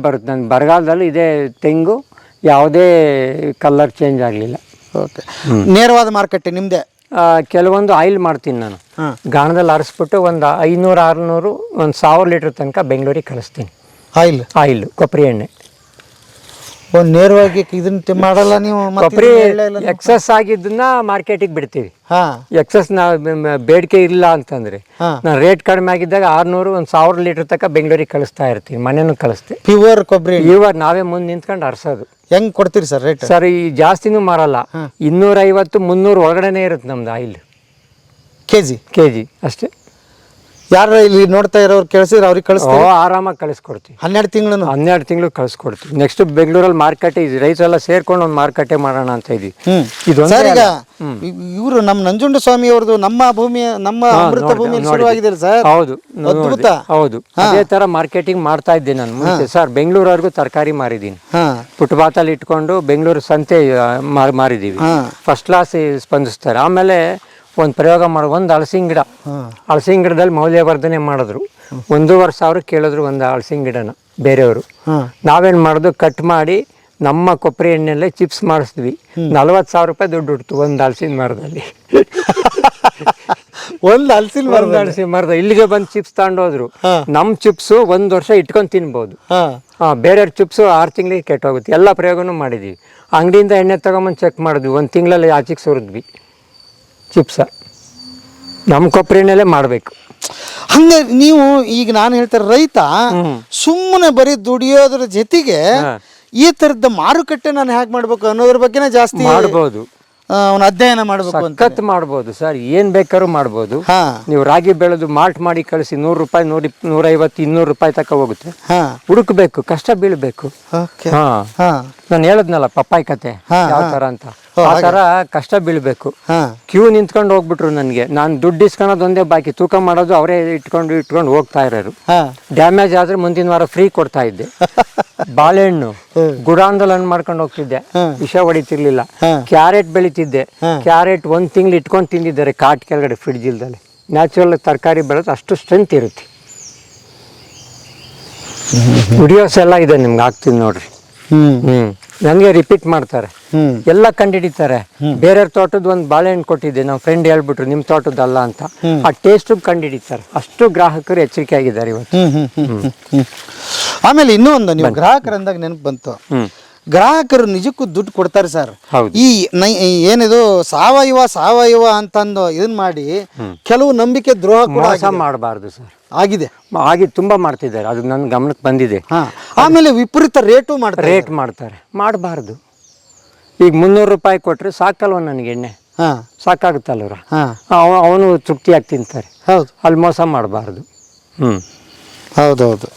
ಬರುತ್ತೆ. ನನ್ನ ಬರಗಾಲದಲ್ಲಿ ಇದೇ ತೆಂಗು, ಯಾವುದೇ ಕಲರ್ ಚೇಂಜ್ ಆಗಲಿಲ್ಲ. ಓಕೆ. ನೇರವಾದ ಮಾರುಕಟ್ಟೆ ನಿಮ್ದೆ? ಕೆಲವೊಂದು ಆಯಿಲ್ ಮಾಡ್ತೀನಿ ನಾನು. ಗಾಣದಲ್ಲಿ ಅರಸ್ಬಿಟ್ಟು ಒಂದು 500-600 ಒಂದು 1000 ಲೀಟ್ರ್ ತನಕ ಬೆಂಗಳೂರಿಗೆ ಕಳಿಸ್ತೀನಿ. ಆಯಿಲ್ ಕೊಬ್ಬರಿ ಎಣ್ಣೆ ಒಂದು ನೇರವಾಗಿ ಇದನ್ನ ಮಾಡಲ್ಲ ನೀವು? ಕೊಬ್ಬರಿ ಎಕ್ಸಸ್ ಆಗಿದ್ದನ್ನ ಮಾರ್ಕೆಟಿಗೆ ಬಿಡ್ತೀವಿ. ಎಕ್ಸಸ್ ಬೇಡಿಕೆ ಇಲ್ಲ ಅಂತಂದ್ರೆ ನಾನು ರೇಟ್ ಕಡಿಮೆ ಆಗಿದ್ದಾಗ 600 ಒಂದು 1000 ಲೀಟ್ರ್ ತನಕ ಬೆಂಗಳೂರಿಗೆ ಕಳಿಸ್ತಾ ಇರ್ತೀವಿ. ಮನೆನೂ ಕಳಿಸ್ತೀವಿ. ಪ್ಯೂರ್ ಕೊಬ್ಬರಿ ಇವಾಗ ನಾವೇ ಮುಂದೆ ನಿಂತ್ಕೊಂಡು ಅರ್ಸೋದು. ಹೆಂಗ್ ಕೊಡ್ತೀರಿ ಸರ್ ರೇಟ್? ಸರ್ ಈ ಜಾಸ್ತಿನೂ ಮಾರಲ್ಲ, 250-300 ಒಳಗಡೆನೆ ಇರುತ್ತೆ ನಮ್ದು ಆಯಿಲ್. ಕೆಜಿ ಅಷ್ಟೇ. ಯಾರು ಇಲ್ಲಿ ನೋಡ್ತಾ ಇರೋರು ಕೇಳಿಸಿದ್ರೆ ಅವ್ರಿಗೆ ಕಳಿಸ್ತೀವಿ? ಆರಾಮಾಗಿ ಕಳಿಸ್ಕೊಡ್ತೀವಿ. 12 ತಿಂಗಳು ಕಳಿಸ್ಕೊಡ್ತೀವಿ. ನೆಕ್ಸ್ಟ್ ಬೆಂಗಳೂರಲ್ಲಿ ಮಾರ್ಕೆಟ್ ರೈತರೆಲ್ಲ ಸೇರ್ಕೊಂಡು ಒಂದು ಮಾರ್ಕೆಟೇ ಮಾಡೋಣ ಅಂತ ಇದೀವಿ. ಸರ್ ಈಗ ಇವರು ನಮ್ಮ ನಂಜುಂಡ ಸ್ವಾಮಿ ಅವ್ರದ್ದು ನಮ್ಮ ಅಮೃತ ಭೂಮಿ ಶುರುವಾಗಿದೆ ಸರ್. ಹೌದು, ಹೌದು. ಅದೇ ತರ ಮಾರ್ಕೆಟಿಂಗ್ ಮಾಡ್ತಾ ಇದ್ದೆ ನಾನು ಮುಂಚೆ ಸರ್. ಬೆಂಗಳೂರವರೆಗೂ ತರಕಾರಿ ಮಾರಿದ್ದೀನಿ. ಫುಟ್ಪಾತಲ್ಲಿ ಇಟ್ಕೊಂಡು ಬೆಂಗಳೂರು ಸಂತೆ ಮಾರಿದೀವಿ. First class ಸ್ಪಂದಿಸ್ತಾರೆ. ಆಮೇಲೆ ಒಂದು ಪ್ರಯೋಗ ಮಾಡಿ, ಒಂದು ಹಲಸಿನ ಗಿಡದಲ್ಲಿ ಮೌಲ್ಯವರ್ಧನೆ ಮಾಡಿದ್ರು. 1,500,000 ಕೇಳಿದ್ರು ಒಂದು ಹಲಸಿನ ಗಿಡನ ಬೇರೆಯವರು. ನಾವೇನು ಮಾಡೋದು, ಕಟ್ ಮಾಡಿ ನಮ್ಮ ಕೊಬ್ಬರಿ ಎಣ್ಣೆಲ್ಲೇ ಚಿಪ್ಸ್ ಮಾಡಿಸಿದ್ವಿ. 40,000 ರೂಪಾಯಿ ದುಡ್ಡು ಹುಡ್ತು ಒಂದು ಹಲಸಿನ ಮರದಲ್ಲಿ. ಒಂದು ಹಲಸಿನ ಮರದ ಇಲ್ಲಿಗೆ ಬಂದು ಚಿಪ್ಸ್ ತಗೊಂಡೋದ್ರು. ನಮ್ಮ ಚಿಪ್ಸು 1 ವರ್ಷ ಇಟ್ಕೊಂಡು ತಿನ್ಬೋದು. ಬೇರೆಯವ್ರ ಚಿಪ್ಸು 6 ತಿಂಗಳಿಗೆ ಕೆಟ್ಟೋಗುತ್ತೆ. ಎಲ್ಲ ಪ್ರಯೋಗನೂ ಮಾಡಿದ್ವಿ. ಅಂಗಡಿಯಿಂದ ಎಣ್ಣೆ ತಗೊಂಬಂದು ಚೆಕ್ ಮಾಡಿದ್ವಿ. 1 ತಿಂಗಳಲ್ಲಿ ಆಚೆಗೆ ಸುರಿದ್ವಿ ಚಿಪ್ಸ. ನಮ್ಮ ಕೊಬ್ಬರಿ ಎಣ್ಣೆಲೆ ಮಾಡಬೇಕು. ಹಂಗೆ ನೀವು ಈಗ ನಾನು ಹೇಳ್ತಾರೆ, ರೈತ ಸುಮ್ಮನೆ ಬರೀ ದುಡಿಯೋದ್ರ ಜೊತೆಗೆ ಈ ತರದ ಮಾರುಕಟ್ಟೆ ನಾನು ಹೇಗೆ ಮಾಡ್ಬೇಕು ಅನ್ನೋದ್ರ ಬಗ್ಗೆನೇ ಜಾಸ್ತಿ ಮಾಡ್ಬೋದು. ಅವನು ಅಧ್ಯಯನ ಮಾಡಬೇಕು ಅಂತ ಮಾಡ್ಬೋದು ಸರ್. ಏನ್ ಬೇಕಾದ್ರೂ ಮಾಡ್ಬೋದು. ನೀವು ರಾಗಿ ಬೆಳೆದು ಮಾಲ್ಟ್ ಮಾಡಿ ಕಳಿಸಿ 100 ರೂಪಾಯಿ, 150, 200 ರೂಪಾಯಿ ತಕ ಹೋಗುತ್ತೆ. ಹುಡುಕ್ಬೇಕು, ಕಷ್ಟ ಬೀಳ್ಬೇಕು. ನಾನು ಹೇಳದ್ನಲ್ಲ ಪಪ್ಪಾಯಿ ಕತೆ ಯಾವ ತರ ಅಂತ, ಆ ತರ ಕಷ್ಟ ಬೀಳ್ಬೇಕು. ಕ್ಯೂ ನಿಂತ್ಕೊಂಡು ಹೋಗ್ಬಿಟ್ರು ನನ್ಗೆ. ನಾನು ದುಡ್ಡು ಇಸ್ಕೊಳೋದು ಒಂದೇ ಬಾಕಿ, ತೂಕ ಮಾಡೋದು ಅವರೇ ಇಟ್ಕೊಂಡು ಹೋಗ್ತಾ ಇರೋರು. ಡ್ಯಾಮೇಜ್ ಆದ್ರೆ ಮುಂದಿನ ವಾರ ಫ್ರೀ ಕೊಡ್ತಾ ಇದ್ದೆ. ಬಾಳೆಹಣ್ಣು ಗುಡಾಂದಲ್ಲಿ ಹಣ್ಣು ಮಾಡ್ಕೊಂಡು ಹೋಗ್ತಿದ್ದೆ, ವಿಷ ಹೊಡಿತಿರ್ಲಿಲ್ಲ. ಕ್ಯಾರೆಟ್ ಬೆಳಿತಿದ್ದೆ. ಕ್ಯಾರೆಟ್ 1 ತಿಂಗಳು ಇಟ್ಕೊಂಡು ತಿಂದಿದ್ದಾರೆ ಕಾಟ್ ಕೆಳಗಡೆ ಫ್ರಿಡ್ಜ್ ಇಲ್ದಲ್ಲಿ. ನ್ಯಾಚುರಲ್ ತರಕಾರಿ ಬೆಳೆದು ಅಷ್ಟು ಸ್ಟ್ರೆಂತ್ ಇರುತ್ತೆ. ವಿಡಿಯೋಸ್ ಎಲ್ಲ ಇದೆ ನಿಮ್ಗೆ ಹಾಕ್ತೀನಿ ನೋಡ್ರಿ. ನನಗೆ ರಿಪೀಟ್ ಮಾಡ್ತಾರೆ, ಎಲ್ಲ ಕಂಡಿಡಿತಾರೆ. ಬೇರೆಯವ್ರ ತೋಟದ ಒಂದು ಬಾಳೆಹಣ್ಣು ಕೊಟ್ಟಿದ್ದೆ, ನಮ್ಮ ಫ್ರೆಂಡ್ ಹೇಳ್ಬಿಟ್ರು ನಿಮ್ಮ ತೋಟದಲ್ಲ ಅಂತ. ಆ ಟೇಸ್ಟ್ ಕಂಡಿಡಿತಾರೆ. ಅಷ್ಟು ಗ್ರಾಹಕರು ಎಚ್ಚರಿಕೆ ಆಗಿದ್ದಾರೆ ಇವತ್ತು. ಆಮೇಲೆ ಇನ್ನೂ ಒಂದು, ನೀವು ಗ್ರಾಹಕರು ಅಂದಾಗ ನೆನಪು ಬಂತು. ಗ್ರಾಹಕರು ನಿಜಕ್ಕೂ ದುಡ್ಡು ಕೊಡ್ತಾರೆ ಸರ್. ಈ ಏನಿದು ಸಾವಯವ ಅಂತಂದು ಇದನ್ ಮಾಡಿ ಕೆಲವು ನಂಬಿಕೆ ದ್ರೋಹ ಮೋಸ ಮಾಡಬಾರ್ದು ಸರ್. ಆಗಿದೆ ತುಂಬಾ ಮಾಡ್ತಿದ್ದಾರೆ. ಅದು ನನ್ನ ಗಮನಕ್ಕೆ ಬಂದಿದೆ. ಆಮೇಲೆ ವಿಪರೀತ ರೇಟ್ ಮಾಡ್ತಾರೆ. ಮಾಡಬಾರ್ದು. ಈಗ 300 ರೂಪಾಯಿ ಕೊಟ್ರೆ ಸಾಕಲ್ವ ನನಗೆ ಎಣ್ಣೆ? ಸಾಕಾಗುತ್ತಲ್ವ್ರ? ಅವನು ತೃಪ್ತಿಯಾಗಿ ತಿಂತಾರೆ. ಹೌದು, ಅಲ್ಲಿ ಮೋಸ ಮಾಡಬಾರ್ದು. ಹೌದೌದು.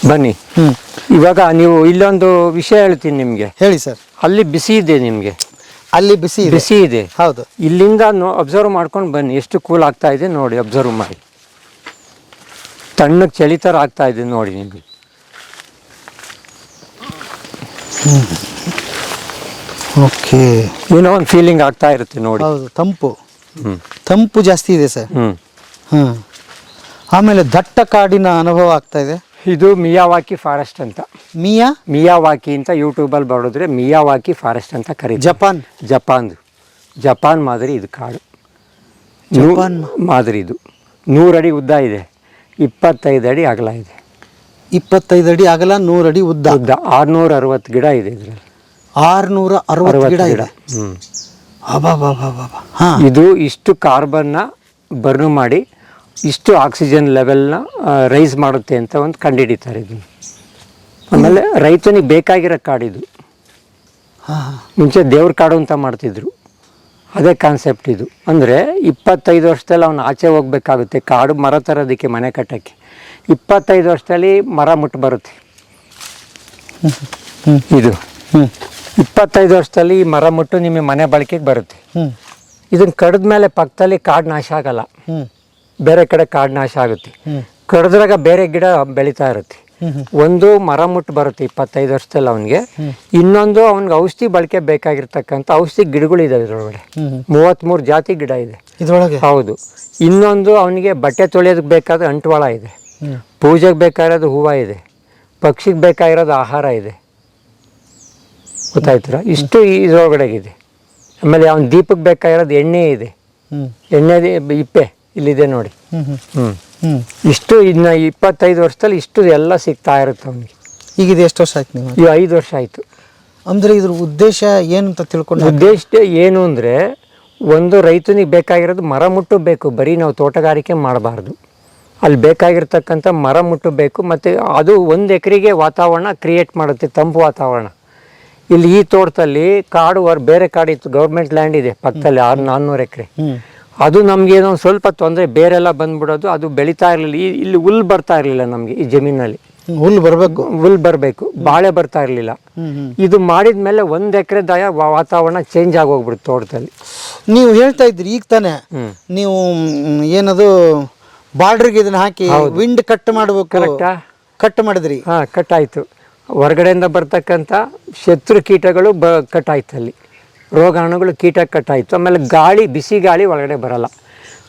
ಬನ್ನಿ, ಇವಾಗ ನೀವು ಇಲ್ಲೊಂದು ವಿಷಯ ಹೇಳ್ತೀನಿ ನಿಮ್ಗೆ. ಹೇಳಿ ಸರ್. ಅಲ್ಲಿ ಬಿಸಿ ಇದೆ, ನಿಮ್ಗೆ ಅಲ್ಲಿ ಬಿಸಿ ಇದೆ. ಹೌದು. ಇಲ್ಲಿಂದ ಅಬ್ಸರ್ವ್ ಮಾಡ್ಕೊಂಡು ಬನ್ನಿ, ಎಷ್ಟು ಕೂಲ್ ಆಗ್ತಾ ಇದೆ ನೋಡಿ. ಅಬ್ಸರ್ವ್ ಮಾಡಿ, ತಣ್ಣಗೆ ಚಳಿ ಥರ ಆಗ್ತಾ ಇದೆ ನೋಡಿ ನಿಮ್ಗೆ. ಓಕೆ, ಏನೋ ಒಂದು ಫೀಲಿಂಗ್ ಆಗ್ತಾ ಇರುತ್ತೆ ನೋಡಿ. ಹೌದು, ತಂಪು ಜಾಸ್ತಿ ಇದೆ ಸರ್. ಆಮೇಲೆ ದಟ್ಟ ಕಾಡಿನ ಅನುಭವ ಆಗ್ತಾ ಇದೆ. ಇದು ಮಿಯಾವಾಕಿ ಫಾರೆಸ್ಟ್ ಅಂತ. ಮಿಯಾವಾಕಿ ಅಂತ ಯೂಟ್ಯೂಬಲ್ಲಿ ಬರೋದ್ರೆ ಮಿಯಾವಾಕಿ ಫಾರೆಸ್ಟ್ ಅಂತ ಕರೀತಾರೆ. ಜಪಾನ್ ಮಾದರಿ ಇದು ಕಾಡು. ಮಾದರಿ ಇದು 100 ಅಡಿ ಉದ್ದ ಇದೆ, 25 ಅಡಿ ಅಗಲ ಇದೆ. 25 ಅಡಿ ಅಗಲ, 100 ಅಡಿ ಉದ್ದ. 660 ಗಿಡ ಇದೆ ಇದರಲ್ಲಿ. 660 ಗಿಡ ಇದೆ. ಇದು ಇಷ್ಟು ಕಾರ್ಬನ್ನ ಬರ್ನ್ ಮಾಡಿ ಇಷ್ಟು ಆಕ್ಸಿಜನ್ ಲೆವೆಲ್ನ ರೈಸ್ ಮಾಡುತ್ತೆ ಅಂತ ಒಂದು ಕಂಡುಹಿಡಿತಾರೆ ಇದನ್ನು. ಆಮೇಲೆ ರೈತನಿಗೆ ಬೇಕಾಗಿರೋ ಕಾಡಿದು. ಮುಂಚೆ ದೇವ್ರ ಕಾಡು ಅಂತ ಮಾಡ್ತಿದ್ರು, ಅದೇ ಕಾನ್ಸೆಪ್ಟ್ ಇದು. ಅಂದರೆ 25 ವರ್ಷದಲ್ಲಿ ಅವನು ಆಚೆ ಹೋಗ್ಬೇಕಾಗುತ್ತೆ. ಕಾಡು ಮರ ತರೋದಕ್ಕೆ, ಮನೆ ಕಟ್ಟೋಕ್ಕೆ 25 ವರ್ಷದಲ್ಲಿ ಮರ ಮುಟ್ಟು ಬರುತ್ತೆ. ಇದು 25 ವರ್ಷದಲ್ಲಿ ಮರ ಮುಟ್ಟು ನಿಮಗೆ ಮನೆ ಬಳಕೆಗೆ ಬರುತ್ತೆ. ಇದನ್ನು ಕಡಿದ ಮೇಲೆ ಪಕ್ಕದಲ್ಲಿ ಕಾಡು ನಾಶ ಆಗಲ್ಲ, ಬೇರೆ ಕಡೆ ಕಾಡು ನಾಶ ಆಗುತ್ತೆ. ಕಡಿದ್ರಾಗ ಬೇರೆ ಗಿಡ ಬೆಳೀತಾ ಇರುತ್ತೆ. ಒಂದು ಮರ ಮುಟ್ಟು ಬರುತ್ತೆ 25 ವರ್ಷದಲ್ಲಿ ಅವನಿಗೆ. ಇನ್ನೊಂದು ಅವ್ನಿಗೆ ಔಷಧಿ ಬಳಕೆ ಬೇಕಾಗಿರ್ತಕ್ಕಂಥ ಔಷಧಿ ಗಿಡಗಳಿದೆ ಇದರೊಳಗಡೆ. 33 ಜಾತಿ ಗಿಡ ಇದೆ ಇದರೊಳಗೆ. ಹೌದು. ಇನ್ನೊಂದು ಅವನಿಗೆ ಬಟ್ಟೆ ತೊಳೆಯೋದಕ್ಕೆ ಬೇಕಾದ ಅಂಟುವಾಳ ಇದೆ, ಪೂಜೆಗೆ ಬೇಕಾಗಿರೋದು ಹೂವು ಇದೆ, ಪಕ್ಷಿಗೆ ಬೇಕಾಗಿರೋದು ಆಹಾರ ಇದೆ. ಗೊತ್ತಾಯ್ತೀರಾ? ಇಷ್ಟು ಇದರೊಳಗಡೆ ಇದೆ. ಆಮೇಲೆ ಅವ್ನ ದೀಪಕ್ಕೆ ಬೇಕಾಗಿರೋದು ಎಣ್ಣೆ ಇದೆ, ಎಣ್ಣೆ ಇಪ್ಪೆ ಇಲ್ಲಿದೆ ನೋಡಿ. ಇಷ್ಟು ಇನ್ನು 25 ವರ್ಷದಲ್ಲಿ ಇಷ್ಟು ಎಲ್ಲ ಸಿಗ್ತಾ ಇರುತ್ತೆ ಅವನಿಗೆ. ಈಗ ಇದು ಎಷ್ಟು ವರ್ಷ ಆಯ್ತು ನೀವು? ಈಗ 5 ವರ್ಷ ಆಯಿತು. ಅಂದರೆ ಇದ್ರ ಉದ್ದೇಶ ಏನು ಅಂತ ತಿಳ್ಕೊಂಡು? ಉದ್ದೇಶ ಏನು ಅಂದರೆ, ಒಂದು ರೈತನಿಗೆ ಬೇಕಾಗಿರೋದು ಮರ ಮುಟ್ಟಬೇಕು, ಬರೀ ನಾವು ತೋಟಗಾರಿಕೆ ಮಾಡಬಾರ್ದು. ಅಲ್ಲಿ ಬೇಕಾಗಿರ್ತಕ್ಕಂಥ ಮರ ಮುಟ್ಟಬೇಕು, ಮತ್ತು ಅದು 1 ಎಕರೆಗೆ ವಾತಾವರಣ ಕ್ರಿಯೇಟ್ ಮಾಡುತ್ತೆ, ತಂಪು ವಾತಾವರಣ. ಇಲ್ಲಿ ಈ ತೋಟದಲ್ಲಿ ಕಾಡು ಬೇರೆ ಕಾಡಿತ್ತು, ಗೌರ್ಮೆಂಟ್ ಲ್ಯಾಂಡ್ ಇದೆ ಪಕ್ಕದಲ್ಲಿ 400 ಎಕರೆ. ಅದು ನಮಗೇನೋ ಸ್ವಲ್ಪ ತೊಂದರೆ, ಬೇರೆಲ್ಲ ಬಂದ್ಬಿಡೋದು, ಅದು ಬೆಳೀತಾ ಇರಲಿಲ್ಲ. ಇಲ್ಲಿ ಹುಲ್ಲು ಬರ್ತಾ ಇರಲಿಲ್ಲ ನಮಗೆ ಈ ಜಮೀನಲ್ಲಿ. ಹುಲ್ಲು ಬರಬೇಕು, ಬಾಳೆ ಬರ್ತಾ ಇರಲಿಲ್ಲ. ಇದು ಮಾಡಿದ ಮೇಲೆ 1 ಎಕರೆದಾಯ ವಾತಾವರಣ ಚೇಂಜ್ ಆಗೋಗ್ಬಿಡುತ್ತೆ ತೋಟದಲ್ಲಿ. ನೀವು ಹೇಳ್ತಾ ಇದ್ರಿ ಈಗ ತಾನೆ, ನೀವು ಏನದು ಬಾರ್ಡ್ರಿಗೆ ಇದನ್ನ ಹಾಕಿ ವಿಂಡ್ ಕಟ್ ಮಾಡಬೇಕು, ಕರೆಕ್ಟಾ? ಕಟ್ ಮಾಡಿದ್ರಿ? ಹಾಂ, ಕಟ್ ಆಯಿತು. ಹೊರಗಡೆಯಿಂದ ಬರ್ತಕ್ಕಂಥ ಶತ್ರು ಕೀಟಗಳು ಕಟ್ ಆಯ್ತು, ಅಲ್ಲಿ ರೋಗಾಣುಗಳು ಕೀಟ ಕಟ್ ಆಯಿತು. ಆಮೇಲೆ ಗಾಳಿ, ಬಿಸಿ ಗಾಳಿ ಒಳಗಡೆ ಬರಲ್ಲ.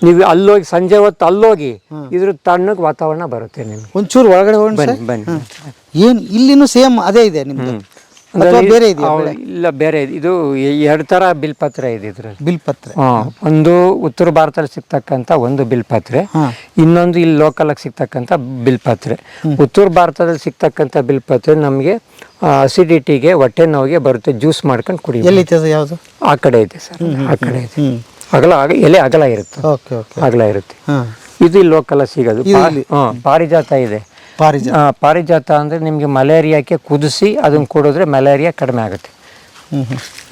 ನೀವು ಅಲ್ಲೋಗಿ ಸಂಜೆ ಹೊತ್ತು ಅಲ್ಲೋಗಿ ಇದ್ರ ತಣ್ಣಗೆ ವಾತಾವರಣ ಬರುತ್ತೆ ನಿಮ್ಗೆ. ಒಂಚೂರು ಒಳಗಡೆ ಹೋಗಿ ಬನ್ನಿ. ಏನು ಇಲ್ಲಿನೂ ಸೇಮ್ ಅದೇ ಇದೆ ನಿಮ್ದು? ಬೇರೆ ಇದೆಯಾ? ಇಲ್ಲ, ಬೇರೆ ಇದೆ. ಇದು 2 ಥರ ಬಿಲ್ಪತ್ರೆ ಇದೆ ಇದರಲ್ಲಿ. ಬಿಲ್ಪತ್ರೆ? ಒಂದು ಉತ್ತರ ಭಾರತದಲ್ಲಿ ಸಿಗ್ತಕ್ಕಂಥ ಒಂದು ಬಿಲ್ಪತ್ರೆ, ಇನ್ನೊಂದು ಇಲ್ಲಿ ಲೋಕಲಾಗಿ ಸಿಗ್ತಕ್ಕಂಥ ಬಿಲ್ಪತ್ರೆ. ಉತ್ತರ ಭಾರತದಲ್ಲಿ ಸಿಗ್ತಕ್ಕಂಥ ಬಿಲ್ಪತ್ರೆ ನಮಗೆ ಅಸಿಡಿಟಿಗೆ, ಹೊಟ್ಟೆ ನೋವಿಗೆ ಬರುತ್ತೆ, ಜ್ಯೂಸ್ ಮಾಡ್ಕೊಂಡು ಕುಡಿ. ಎಲ್ಲಿದೆ ಯಾವುದು? ಆ ಕಡೆ ಇದೆ ಸರ್, ಆ ಕಡೆ ಇದೆ. ಎಲೆ ಅಗಲ ಇರುತ್ತೆ, ಅಗಲ ಇರುತ್ತೆ. ಇದು ಇಲ್ಲಿ ಲೋಕಲ್ ಸಿಗೋದು. ಪಾರಿಜಾತ ಇದೆ. ಪಾರಿಜಾತ ಅಂದರೆ ನಿಮಗೆ ಮಲೇರಿಯಾಕ್ಕೆ ಕುದಿಸಿ ಅದನ್ನು ಕುಡಿದ್ರೆ ಮಲೇರಿಯಾ ಕಡಿಮೆ ಆಗುತ್ತೆ.